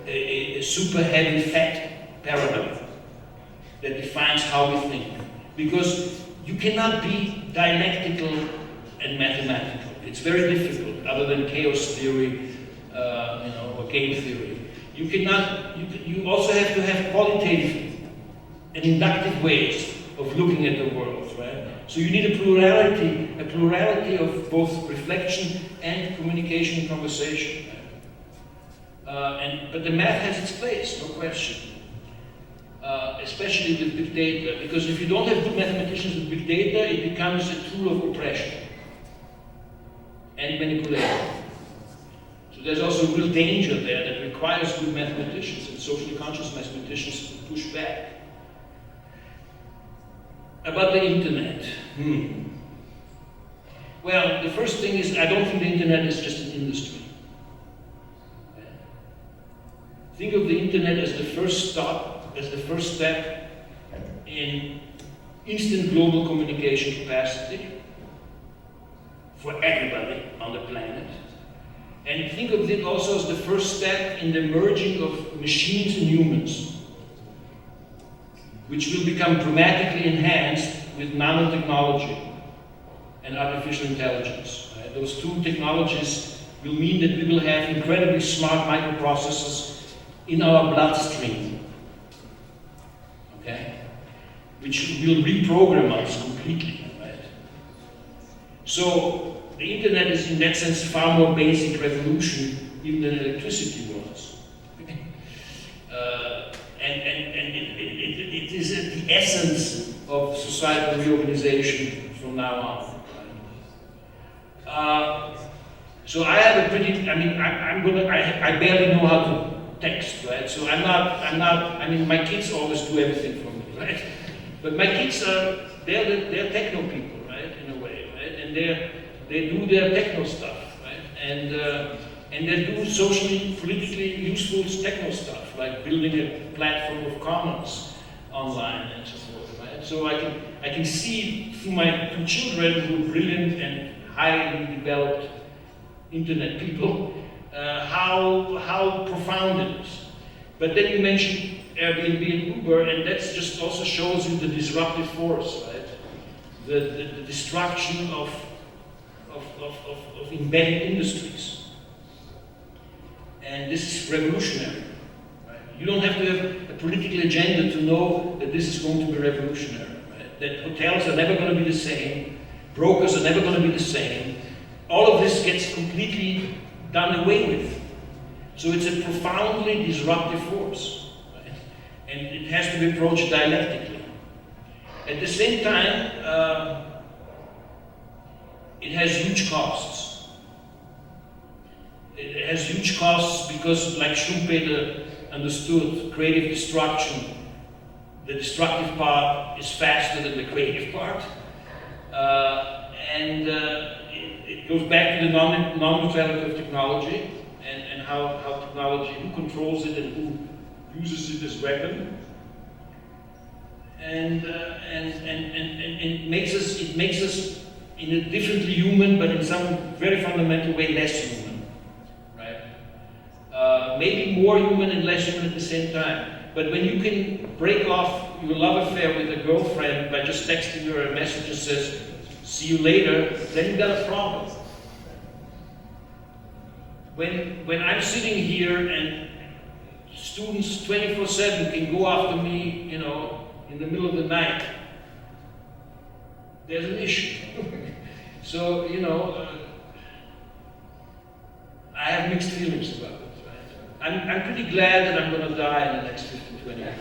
a super heavy fat paradigm that defines how we think. Because you cannot be dialectical and mathematical. It's very difficult, other than chaos theory, or game theory. You also have to have qualitative and inductive ways of looking at the world, right? So you need a plurality of both reflection and communication and conversation. But the math has its place, no question. Especially with big data, because if you don't have good mathematicians with big data, it becomes a tool of oppression and manipulation. So there's also a real danger there that requires good mathematicians and socially conscious mathematicians to push back. About the internet. Well, the first thing is, I don't think the internet is just an industry. Think of the internet as the first step in instant global communication capacity for everybody on the planet. And think of it also as the first step in the merging of machines and humans, which will become dramatically enhanced with nanotechnology and artificial intelligence. Those two technologies will mean that we will have incredibly smart microprocessors in our bloodstream, okay, which will reprogram us completely, right? So the internet is in that sense far more basic revolution even than electricity was. It is the essence of societal reorganization from now on. So I have a pretty, I barely know how to text, right? So my kids always do everything for me, right? But my kids they're techno people, right, in a way, right? And they do their techno stuff, right? And they do socially, politically useful techno stuff, like building a platform of commons online and so forth, right? So I can see through my two children who are brilliant and highly developed internet people, how profound it is. But then you mentioned Airbnb and Uber, and that just also shows you the disruptive force, right? The destruction of embedded industries. And this is revolutionary. Right? You don't have to have a political agenda to know that this is going to be revolutionary. Right? That hotels are never going to be the same, brokers are never going to be the same. All of this gets completely done away with. So it's a profoundly disruptive force, right? And it has to be approached dialectically. At the same time, it has huge costs. It has huge costs because, like Schumpeter understood, creative destruction, the destructive part is faster than the creative part. It goes back to the non-neutrality of technology and how technology, who controls it and who uses it as weapon. And it makes us in a differently human, but in some very fundamental way less human, right? Maybe more human and less human at the same time. But when you can break off your love affair with a girlfriend by just texting her a message that says, "See you later," then you got a problem. When I'm sitting here and students 24/7 can go after me, in the middle of the night, there's an issue. So, I have mixed feelings about it. Right? I'm pretty glad that I'm going to die in the next 15, 20 years.